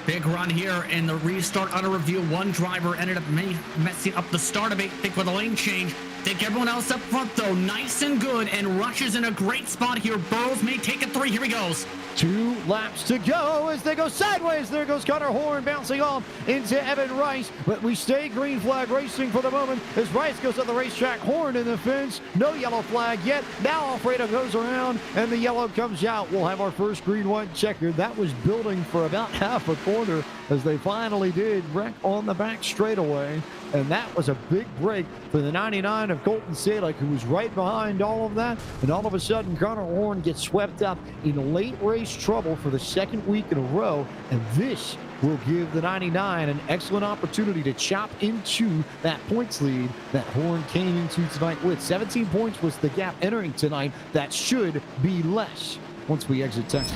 Big run here in the restart under review. One driver ended up messing up the start a bit, think with a lane change. Think everyone else up front, though, nice and good, and Rush is in a great spot here. Burrows may take it 3. Here he goes. 2 laps to go as they go sideways. There goes Connor Horn bouncing off into Evan Rice. But we stay green flag racing for the moment as Rice goes on the racetrack. Horn in the fence. No yellow flag yet. Now Alfredo goes around and the yellow comes out. We'll have our first green-white checker. That was building for about half a quarter as they finally did wreck on the back straightaway. And that was a big break for the 99 of Colton Salick, who was right behind all of that. And all of a sudden, Connor Horn gets swept up in late race trouble for the second week in a row. And this will give the 99 an excellent opportunity to chop into that points lead that Horn came into tonight with. 17 points was the gap entering tonight. That should be less once we exit Texas.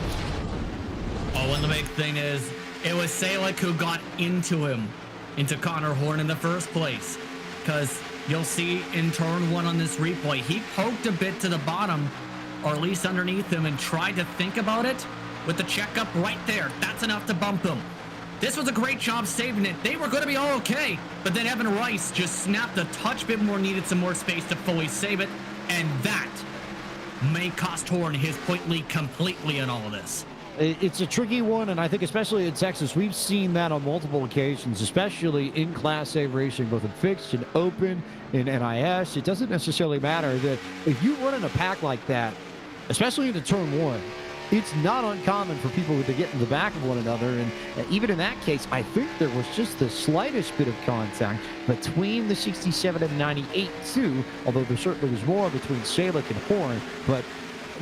Oh, and the big thing is, it was Salick who got into Connor Horn in the first place, because you'll see in turn 1 on this replay, he poked a bit to the bottom, or at least underneath him, and tried to think about it with the checkup right there. That's enough to bump him. This was a great job saving it. They were going to be all okay, but then Evan Rice just snapped a touch bit more, needed some more space to fully save it, and that may cost Horn his point lead completely in all of this. It's a tricky one, and I think especially in Texas, we've seen that on multiple occasions, especially in Class A racing, both in fixed and open, in NIS. It doesn't necessarily matter that if you run in a pack like that, especially into turn 1, it's not uncommon for people to get in the back of one another. And even in that case, I think there was just the slightest bit of contact between the 67 and 98 too, although there certainly was more between Salick and Horn. But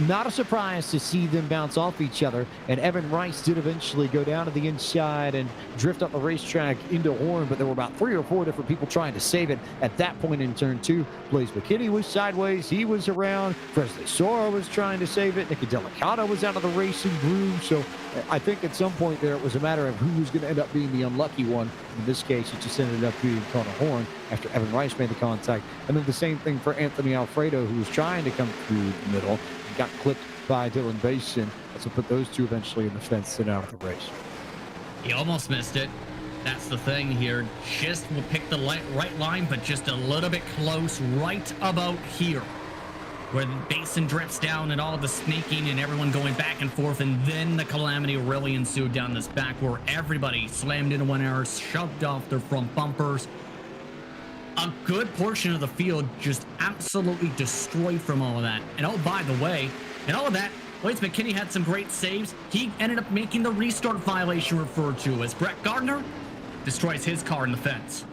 not a surprise to see them bounce off each other, and Evan Rice did eventually go down to the inside and drift up the racetrack into Horn, but there were about 3 or 4 different people trying to save it at that point in turn 2. Blaze McKinney was sideways, he was around, Presley Sora was trying to save it, Nicky Delicado was out of the racing groove, so I think at some point there it was a matter of who was going to end up being the unlucky one. In this case, it just ended up being Connor Horn after Evan Rice made the contact, and then the same thing for Anthony Alfredo, who was trying to come through the middle. Got clipped by Dylan Basin. So put those 2 eventually in the fence and out of the race. He almost missed it. That's the thing here. Just will pick the right line, but just a little bit close right about here, where the Basin drifts down and all the snaking and everyone going back and forth, and then the calamity really ensued down this back where everybody slammed into one error, shoved off their front bumpers. A good portion of the field just absolutely destroyed from all of that. And oh, by the way, in all of that, Blaze McKinney had some great saves. He ended up making the restart violation referred to as Brett Gardner destroys his car in the fence.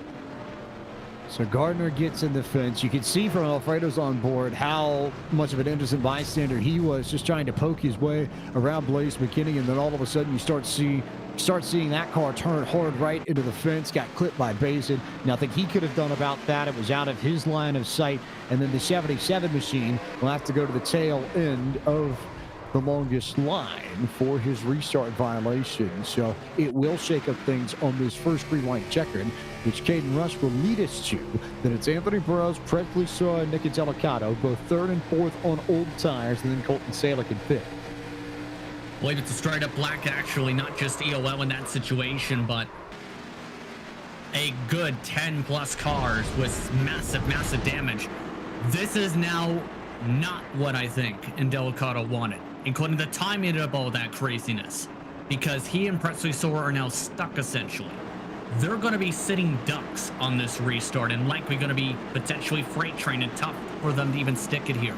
So Gardner gets in the fence. You can see from Alfredo's on board how much of an innocent bystander he was, just trying to poke his way around Blaze McKinney, and then all of a sudden you start seeing that car turn hard right into the fence, got clipped by Basin. Nothing he could have done about that. It was out of his line of sight. And then the 77 machine will have to go to the tail end of the longest line for his restart violation. So it will shake up things on this first green-white checkered, which Caden Rush will lead us to. Then it's Anthony Burrows, Presley Saw, and Nicky Delicato, both third and fourth on old tires, and then Colton Salick in fifth. I believe it's a straight-up black, actually, not just EOL in that situation, but a good 10-plus cars with massive, massive damage. This is now not what I think and Delicato wanted, including the timing of all that craziness, because he and Presley Sora are now stuck, essentially. They're going to be sitting ducks on this restart and likely going to be potentially freight train and tough for them to even stick it here.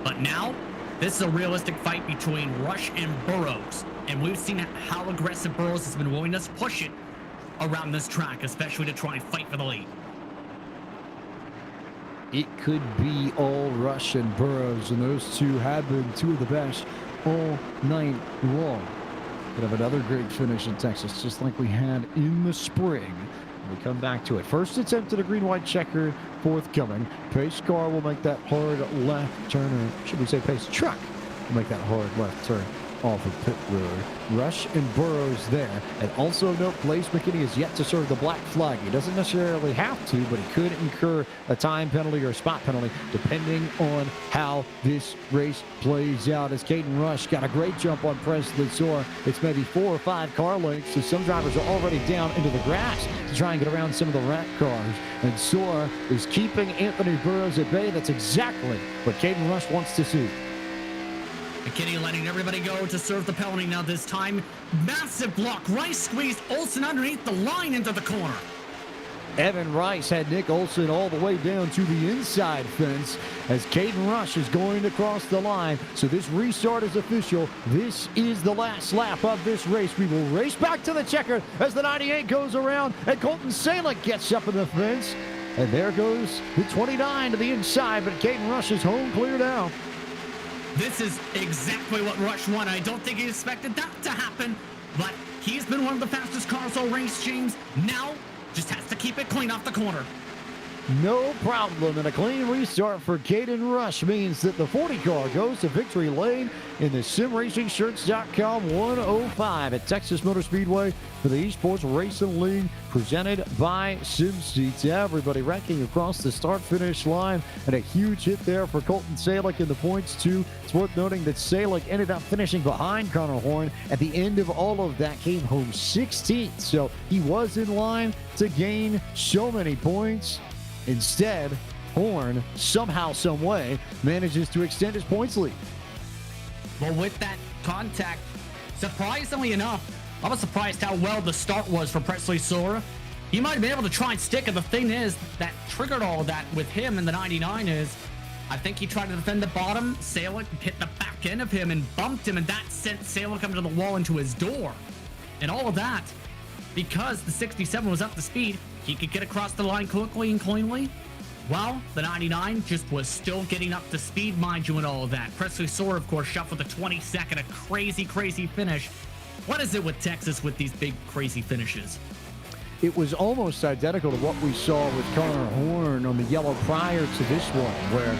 But now, this is a realistic fight between Rush and Burrows, and we've seen how aggressive Burrows has been willing to push it around this track, especially to try and fight for the lead. It could be all Rush and Burrows, and those two have been two of the best all night long. Could have another great finish in Texas, just like we had in the spring. We come back to it. First attempt at a green-white checker forthcoming. Pace car will make that hard left turn, or should we say pace truck will make that hard left turn off of pit road. Rush and Burrows there. And also note, Blaze McKinney is yet to serve the black flag. He doesn't necessarily have to, but he could incur a time penalty or a spot penalty depending on how this race plays out. As Caden Rush got a great jump on Presley Sora. It's maybe 4 or 5 car lengths, so some drivers are already down into the grass to try and get around some of the rat cars. And Sora is keeping Anthony Burrows at bay. That's exactly what Caden Rush wants to see. McKinney letting everybody go to serve the penalty now this time. Massive block. Rice squeezed Olsen underneath the line into the corner. Evan Rice had Nick Olsen all the way down to the inside fence as Caden Rush is going to cross the line. So this restart is official. This is the last lap of this race. We will race back to the checker as the 98 goes around and Colton Salick gets up in the fence. And there goes the 29 to the inside, but Caden Rush is home clear now. This is exactly what Rush wanted. I don't think he expected that to happen, but he's been one of the fastest cars all race, James. Now, just has to keep it clean off the corner. No problem, and a clean restart for Caden Rush means that the 40 car goes to victory lane in the SimRacingShirts.com 105 at Texas Motor Speedway for the Esports Racing League, presented by SimSeats. Everybody wrecking across the start-finish line, and a huge hit there for Colton Salick in the points, too. It's worth noting that Salick ended up finishing behind Connor Horn. At the end of all of that, came home 16th, so he was in line to gain so many points. Instead, Horn, somehow, some way, manages to extend his points lead. Well, with that contact, surprisingly enough, I was surprised how well the start was for Presley Sora. He might have been able to try and stick, and the thing is that triggered all of that with him and the 99 is, I think he tried to defend the bottom. Salick hit the back end of him and bumped him, and that sent Salick up to the wall into his door. And all of that, because the 67 was up to speed, he could get across the line quickly and cleanly. Well, the 99 just was still getting up to speed, mind you, and all of that. Presley Sora, of course, shuffled the 22nd, a crazy, crazy finish. What is it with Texas with these big, crazy finishes? It was almost identical to what we saw with Connor Horn on the yellow prior to this one, where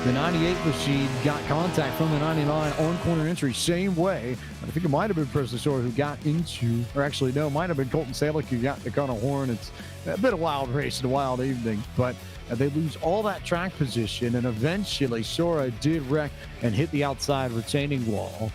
the 98 machine got contact from the 99 on corner entry, same way. I think it might have been Presley Sora who got into, or actually, no, it might have been Colton Salick who got to Connor Horn. It's a bit of a wild race and a wild evening, but they lose all that track position, and eventually Sora did wreck and hit the outside retaining wall.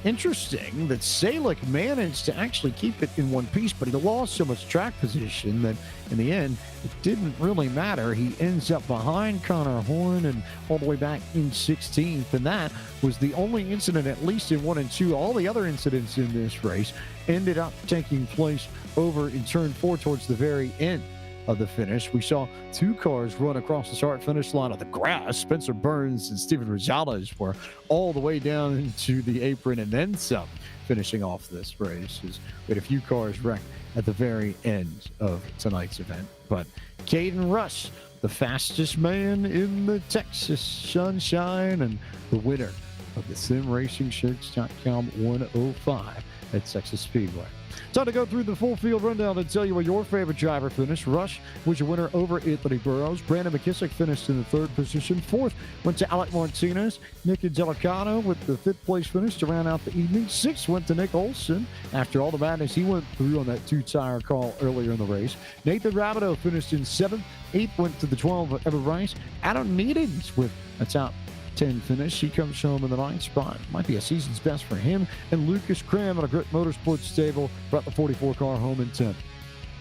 Interesting that Salick managed to actually keep it in one piece, but he lost so much track position that in the end, it didn't really matter. He ends up behind Connor Horn and all the way back in 16th, and that was the only incident, at least in 1 and 2. All the other incidents in this race ended up taking place over in turn 4 towards the very end. of the finish. We saw two cars run across the start-finish line of the grass. Spencer Burns and Steven Rosales were all the way down into the apron and then some, finishing off this race. We had a few cars wrecked at the very end of tonight's event. But Caden Rush, the fastest man in the Texas sunshine and the winner of the SimRacingShirts.com 105 at Texas Speedway. Time to go through the full field rundown and tell you where your favorite driver finished. Rush was your winner over Anthony Burrows. Brandon McKissick finished in the third position. Fourth went to Alec Martinez. Nick Delicano with the fifth place finish to round out the evening. Sixth went to Nick Olson. After all the madness he went through on that two-tire call earlier in the race. Nathan Rabideau finished in seventh. Eighth went to the 12 Evan Rice. Adam Needings with a top 10 finish. He comes home in the ninth spot. Might be a season's best for him. And Lucas Cram at a Grit Motorsports stable brought the 44 car home in 10th.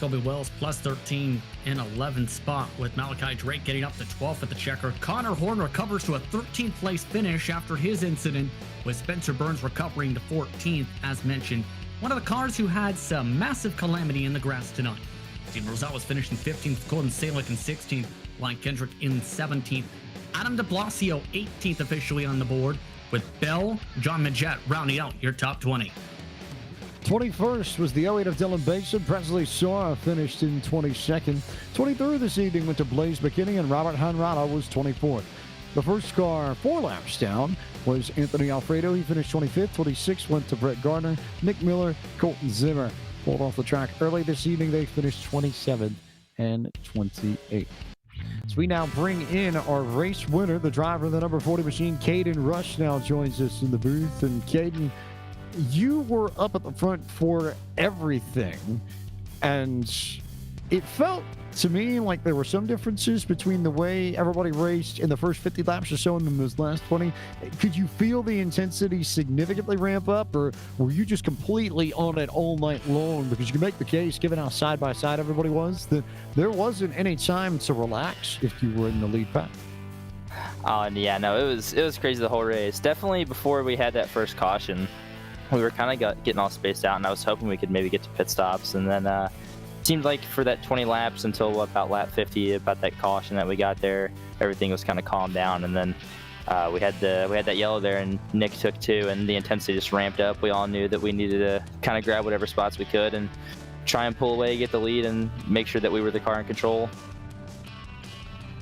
Kobe Wells plus 13 in 11th spot, with Malachi Drake getting up to 12th at the checker. Connor Horn recovers to a 13th place finish after his incident, with Spencer Burns recovering to 14th, as mentioned. One of the cars who had some massive calamity in the grass tonight. Steven Rosales finished in 15th, Colton Salick in 16th, Ryan Kendrick in 17th. Adam de Blasio, 18th officially on the board, with Bell, John Majette rounding out your top 20. 21st was the 08 of Dylan Basin. Presley Sora finished in 22nd. 23rd this evening went to Blaze McKinney, and Robert Hanrada was 24th. The first car 4 laps down was Anthony Alfredo. He finished 25th. 26th went to Brett Gardner. Nick Miller, Colton Zimmer pulled off the track early this evening. They finished 27th and 28th. So we now bring in our race winner, the driver of the number 40 machine, Caden Rush, now joins us in the booth. And Caden, you were up at the front for everything, and it felt to me like there were some differences between the way everybody raced in the first 50 laps or so and in those last 20. Could you feel the intensity significantly ramp up, or were you just completely on it all night long? Because you can make the case, given how side by side everybody was, that there wasn't any time to relax if you were in the lead pack. Oh, and yeah, no, it was crazy the whole race. Definitely before we had that first caution, we were kind of getting all spaced out, and I was hoping we could maybe get to pit stops, and then seemed like for that 20 laps until about lap 50, about that caution that we got there, everything was kind of calmed down, and then we had that yellow there, and Nick took 2, and the intensity just ramped up. We all knew that we needed to kind of grab whatever spots we could and try and pull away, get the lead, and make sure that we were the car in control.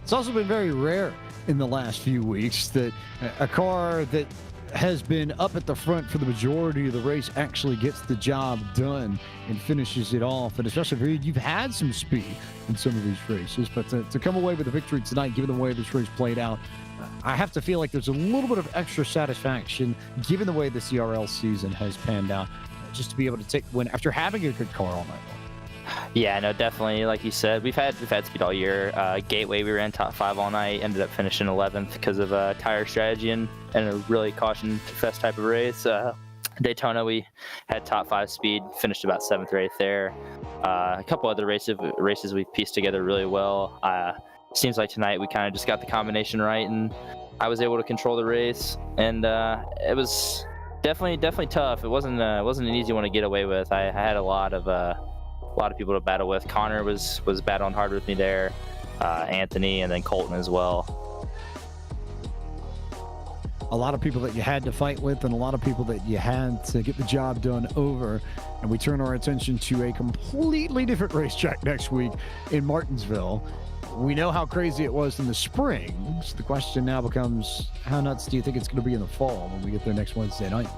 It's also been very rare in the last few weeks that a car that has been up at the front for the majority of the race actually gets the job done and finishes it off. And especially for you, you've had some speed in some of these races, but to come away with a victory tonight, given the way this race played out, I have to feel like there's a little bit of extra satisfaction given the way the CRL season has panned out, just to be able to take the win after having a good car all night long. Yeah, no, definitely. Like you said, we've had speed all year. Gateway, we ran top 5 all night. Ended up finishing 11th because of tire strategy and a really caution-fest type of race. Daytona, we had top 5 speed, finished about 7th or 8th there. A couple other races we've pieced together really well. Seems like tonight we kind of just got the combination right, and I was able to control the race. And it was definitely tough. It wasn't an easy one to get away with. I had a lot of people to battle with. Connor was battling hard with me there, Anthony, and then Colton as well. A lot of people that you had to fight with, and a lot of people that you had to get the job done over. And we turn our attention to a completely different racetrack next week in Martinsville. We know how crazy it was in the spring, so the question now becomes, how nuts do you think it's going to be in the fall when we get there next Wednesday night?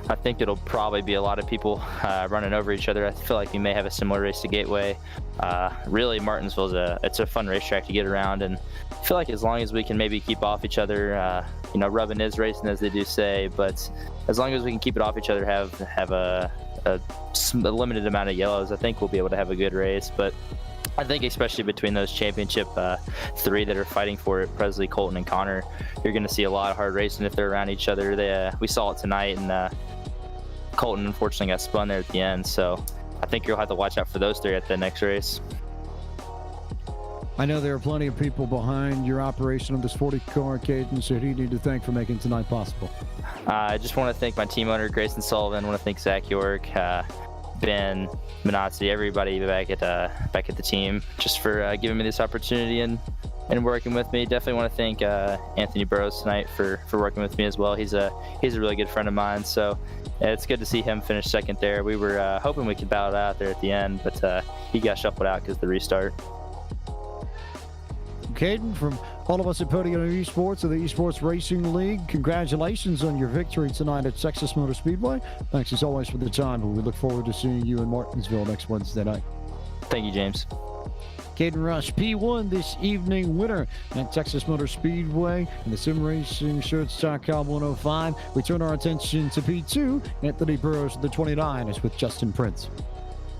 I think it'll probably be a lot of people running over each other. I feel like we may have a similar race to Gateway. Really, Martinsville's it's a fun racetrack to get around, and I feel like as long as we can maybe keep off each other, rubbing is racing, as they do say, but as long as we can keep it off each other, have a limited amount of yellows, I think we'll be able to have a good race. But I think especially between those championship 3 that are fighting for it, Presley, Colton, and Connor, you're going to see a lot of hard racing if they're around each other. We saw it tonight, and Colton unfortunately got spun there at the end, so I think you'll have to watch out for those 3 at the next race. I know there are plenty of people behind your operation of this 40-car Caden, so who do you need to thank for making tonight possible? I just want to thank my team owner, Grayson Sullivan. I want to thank Zach York, Ben, Manazzi, everybody back at the team, just for giving me this opportunity and working with me. Definitely want to thank Anthony Burrows tonight for working with me as well. He's a really good friend of mine, so it's good to see him finish second there. We were hoping we could battle it out there at the end, but he got shuffled out because of the restart. Caden, from all of us at Podium Esports of the Esports Racing League, congratulations on your victory tonight at Texas Motor Speedway. Thanks as always for the time. We look forward to seeing you in Martinsville next Wednesday night. Thank you, James. Caden Rush, P1 this evening, winner at Texas Motor Speedway in the SimRacingShirts.com 105. We turn our attention to P2. Anthony Burrows of the 29 is with Justin Prince.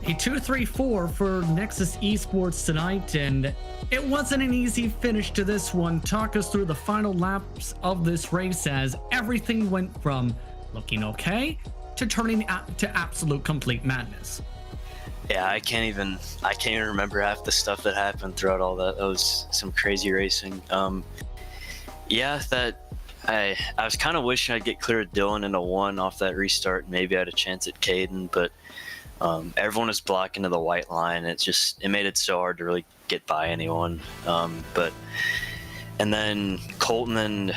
A 2-3-4 for Nexus Esports tonight, and it wasn't an easy finish to this one. Talk us through the final laps of this race as everything went from looking okay to turning to absolute complete madness. Yeah, I can't even remember half the stuff that happened throughout all that. That was some crazy racing. I was kind of wishing I'd get clear of Dylan into one off that restart. Maybe I had a chance at Caden, but everyone was blocking to the white line. It made it so hard to really get by anyone. And then Colton and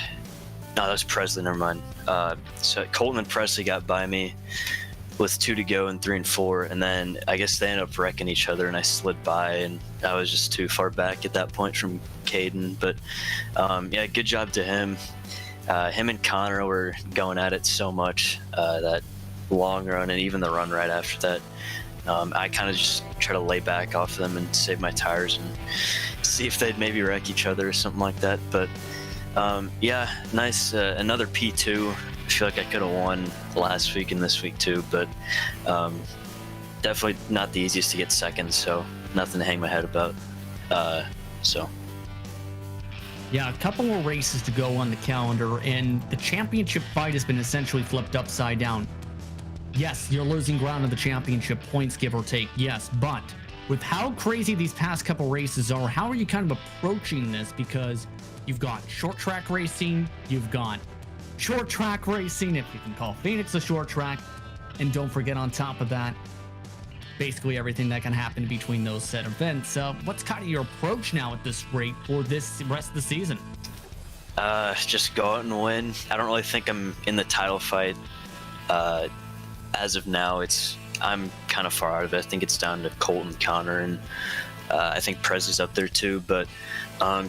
that was Presley. Never mind. So Colton and Presley got by me with 2 to go and 3 and 4, and then I guess they ended up wrecking each other, and I slid by, and I was just too far back at that point from Caden. But yeah, good job to him. Him and Connor were going at it so much that long run and even the run right after that. I kind of just try to lay back off them and save my tires and see if they'd maybe wreck each other or something like that. But yeah, nice. Another P2. I feel like I could have won last week and this week too, but definitely not the easiest to get second, so nothing to hang my head about. Yeah, a couple more races to go on the calendar, and the championship fight has been essentially flipped upside down. Yes, you're losing ground in the championship points, give or take, yes, but with how crazy these past couple races are, how are you kind of approaching this? Because you've got short track racing, you've got short track racing, if you can call Phoenix a short track, and don't forget on top of that, basically everything that can happen between those set events. What's kind of your approach now at this rate for this rest of the season? Just go out and win. I don't really think I'm in the title fight. As of now, I'm kind of far out of it. I think it's down to Colton, Connor, and I think Presley's up there too. But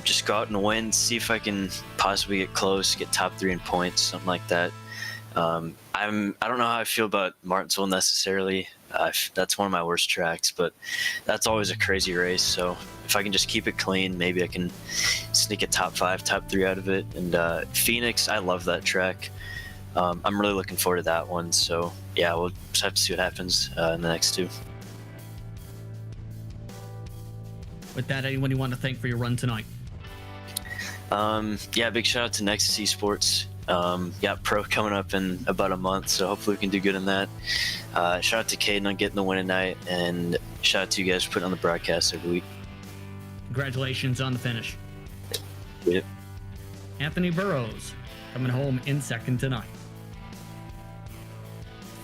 just go out and win. See if I can possibly get close, get top 3 in points, something like that. I don't know how I feel about Martinsville necessarily. That's one of my worst tracks, but that's always a crazy race. So if I can just keep it clean, maybe I can sneak a top 5, top 3 out of it. And Phoenix, I love that track. I'm really looking forward to that one. So yeah, we'll just have to see what happens in the next 2. With that, anyone you want to thank for your run tonight? Yeah, big shout out to Nexus Esports. Yeah, pro coming up in about a month, so hopefully we can do good in that. Shout out to Caden on getting the win tonight, and shout out to you guys for putting on the broadcast every week. Congratulations on the finish. Yeah. Anthony Burrows coming home in second tonight.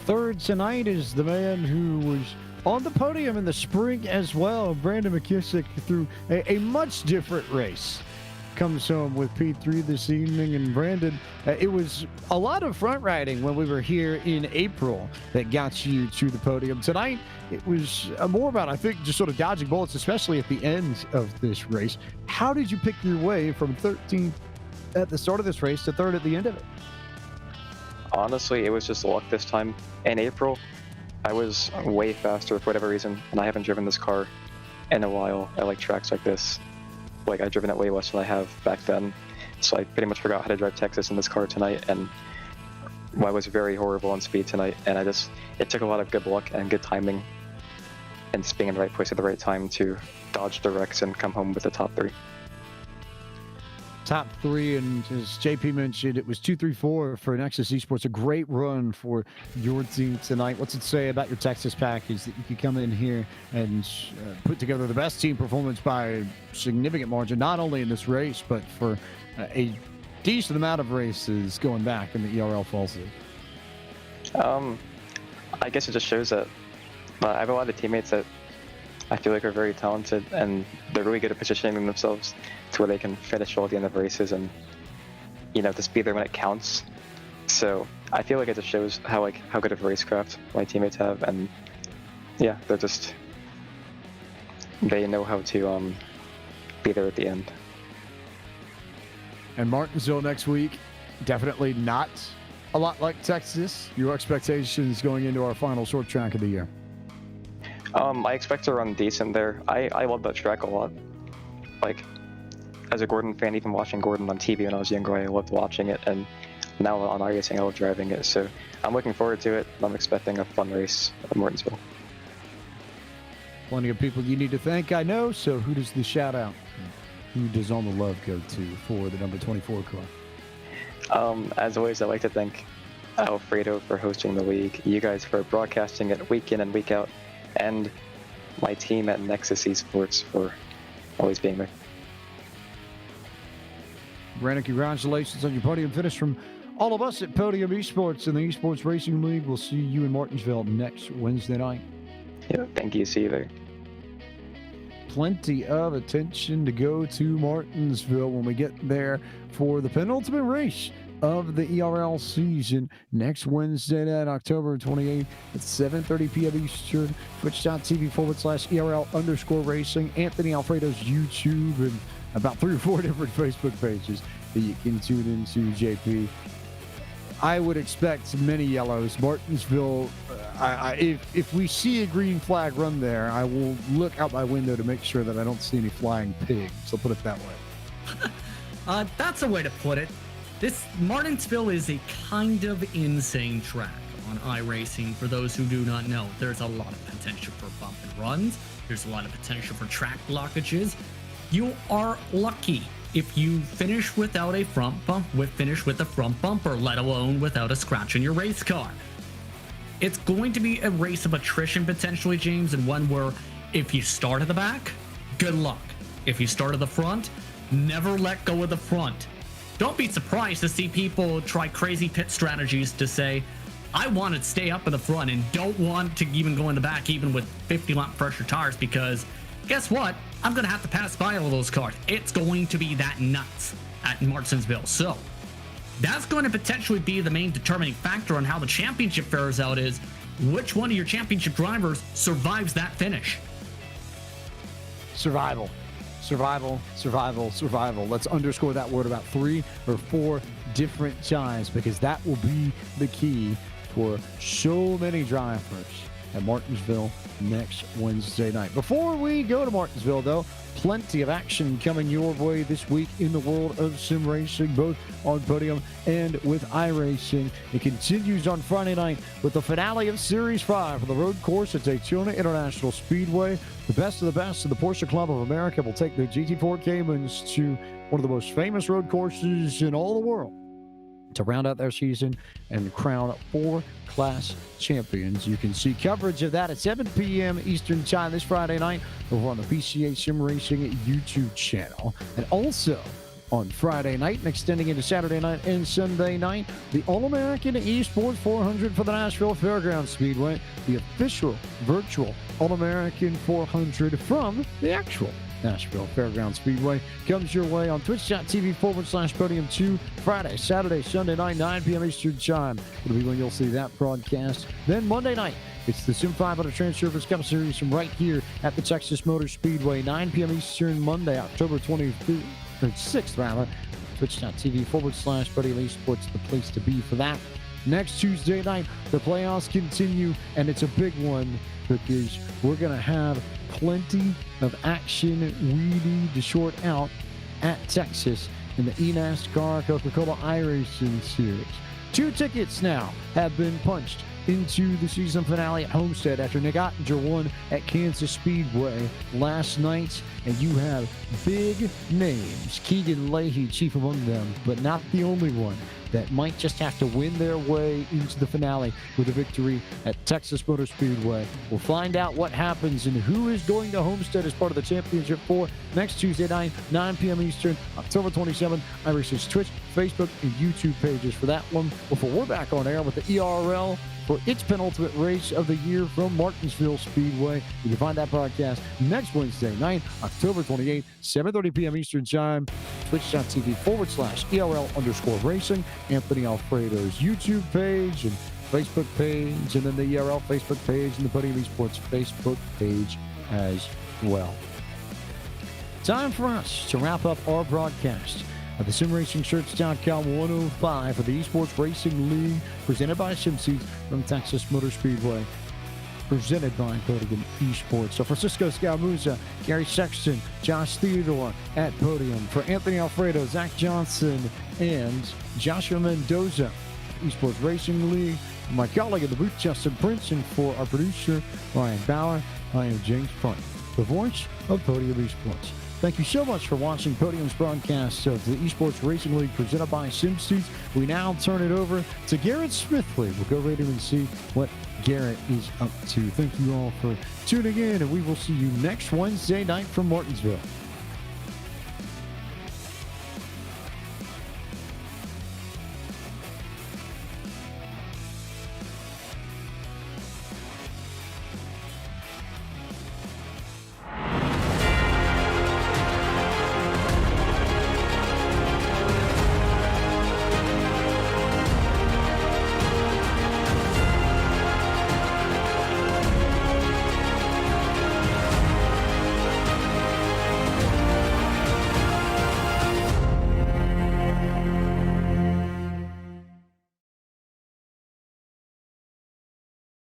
Third tonight is the man who was on the podium in the spring as well. Brandon McKissick, through a much different race, comes home with P3 this evening. And Brandon, it was a lot of front riding when we were here in April that got you to the podium. Tonight, it was more about, I think, just sort of dodging bullets, especially at the end of this race. How did you pick your way from 13th at the start of this race to 3rd at the end of it? Honestly, it was just luck this time. In April, I was way faster for whatever reason, and I haven't driven this car in a while. I like tracks like this. Like, I've driven it way less than I have back then, so I pretty much forgot how to drive Texas in this car tonight, and I was very horrible on speed tonight, and it took a lot of good luck and good timing and just being in the right place at the right time to dodge the wrecks and come home with the top 3. Top 3, and as JP mentioned, it was 2-3-4 for Nexus Esports. A great run for your team tonight. What's it say about your Texas package that you could come in here and put together the best team performance by a significant margin, not only in this race, but for a decent amount of races going back in the ERL Fall League? I guess it just shows that I have a lot of teammates that I feel like are very talented, and they're really good at positioning themselves to where they can finish all at the end of races and, just be there when it counts. So I feel like it just shows how good of racecraft my teammates have, and yeah, they know how to be there at the end. And Martinsville next week, definitely not a lot like Texas. Your expectations going into our final short track of the year? I expect to run decent there. I love that track a lot. Like, as a Gordon fan, even watching Gordon on TV when I was younger, I loved watching it, and now on Iracing, I love driving it. So I'm looking forward to it. I'm expecting a fun race at Martinsville. Plenty of people you need to thank, I know. So who does the shout out? Who does all the love go to for the number 24 car? As always, I'd like to thank Alfredo for hosting the league, you guys for broadcasting it week in and week out, and my team at Nexus Esports for always being there. Brandon, congratulations on your podium finish from all of us at Podium Esports and the Esports Racing League. We'll see you in Martinsville next Wednesday night. Yeah, thank you. See you there. Plenty of attention to go to Martinsville when we get there for the penultimate race of the ERL season next Wednesday night, October 28th at 7:30 p.m. Eastern. Twitch.tv/ERL_racing. Anthony Alfredo's YouTube and about 3 or 4 different Facebook pages that you can tune into, JP. I would expect many yellows. Martinsville, if we see a green flag run there, I will look out my window to make sure that I don't see any flying pigs. I'll put it that way. That's a way to put it. This Martinsville is a kind of insane track on iRacing. For those who do not know, there's a lot of potential for bump and runs. There's a lot of potential for track blockages. You are lucky if you finish without a front bump, finish with a front bumper, let alone without a scratch in your race car. It's going to be a race of attrition potentially, James, and one where if you start at the back, good luck. If you start at the front, never let go of the front. Don't be surprised to see people try crazy pit strategies to say, I want to stay up in the front and don't want to even go in the back even with 50 lap pressure tires, because guess what? I'm going to have to pass by all of those cars. It's going to be that nuts at Martinsville. So that's going to potentially be the main determining factor on how the championship fares out, is which one of your championship drivers survives that finish. Survival. Let's underscore that word about 3 or 4 different times, because that will be the key for so many drivers at Martinsville next Wednesday night. Before we go to Martinsville, though, plenty of action coming your way this week in the world of sim racing, both on Podium and with iRacing. It continues on Friday night with the finale of Series 5 for the road course at Daytona International Speedway. The best of the Porsche Club of America will take the GT4 Caymans to one of the most famous road courses in all the world to round out their season and crown 4 class champions. You can see coverage of that at 7 p.m. Eastern Time this Friday night over on the PCA Sim Racing YouTube channel. And also on Friday night and extending into Saturday night and Sunday night, the All-American Esports 400 for the Nashville Fairgrounds Speedway, the official virtual All-American 400 from the actual Nashville Fairgrounds Speedway, comes your way on twitch.tv/podium2 Friday, Saturday, Sunday night, 9 p.m. Eastern Time. It'll be when you'll see that broadcast. Then Monday night, it's the Sim 500 Trans-Surface Cup Series from right here at the Texas Motor Speedway, 9 p.m. Eastern, Monday, October 26th, rather. Twitch.tv/Podium Esports, the place to be for that. Next Tuesday night, the playoffs continue, and it's a big one because we're going to have plenty of action we need to sort out at Texas in the eNASCAR Coca-Cola iRacing Series. 2 tickets now have been punched into the season finale at Homestead after Nick Ottinger won at Kansas Speedway last night, and you have big names, Keegan Leahy chief among them, but not the only one. that might just have to win their way into the finale with a victory at Texas Motor Speedway. We'll find out what happens and who is going to Homestead as part of the Championship 4 next Tuesday night, 9 p.m. Eastern, October 27th. Iracing's Twitch, Facebook, and YouTube pages for that one. Before we're back on air with the ERL for its penultimate race of the year from Martinsville Speedway. You can find that broadcast next Wednesday night, October 28th, 7:30 p.m. Eastern Time, twitch.tv/ERL_racing, Anthony Alfredo's YouTube page and Facebook page, and then the ERL Facebook page and the Podium Esports Facebook page as well. Time for us to wrap up our broadcast of the SimRacingShirts.com 105 for the Esports Racing League, presented by SimSeeds from Texas Motor Speedway, presented by Podium Esports. So for Cisco Scalmuza, Gary Sexton, Josh Theodore at Podium, for Anthony Alfredo, Zach Johnson, and Joshua Mendoza, Esports Racing League, my colleague at the booth, Justin Prince, and for our producer, Ryan Bauer, I am James Punt, the voice of Podium Esports. Thank you so much for watching Podium's broadcast of the Esports Racing League presented by SimSeeds. We now turn it over to Garrett Smithley. We'll go right in and see what Garrett is up to. Thank you all for tuning in, and we will see you next Wednesday night from Martinsville.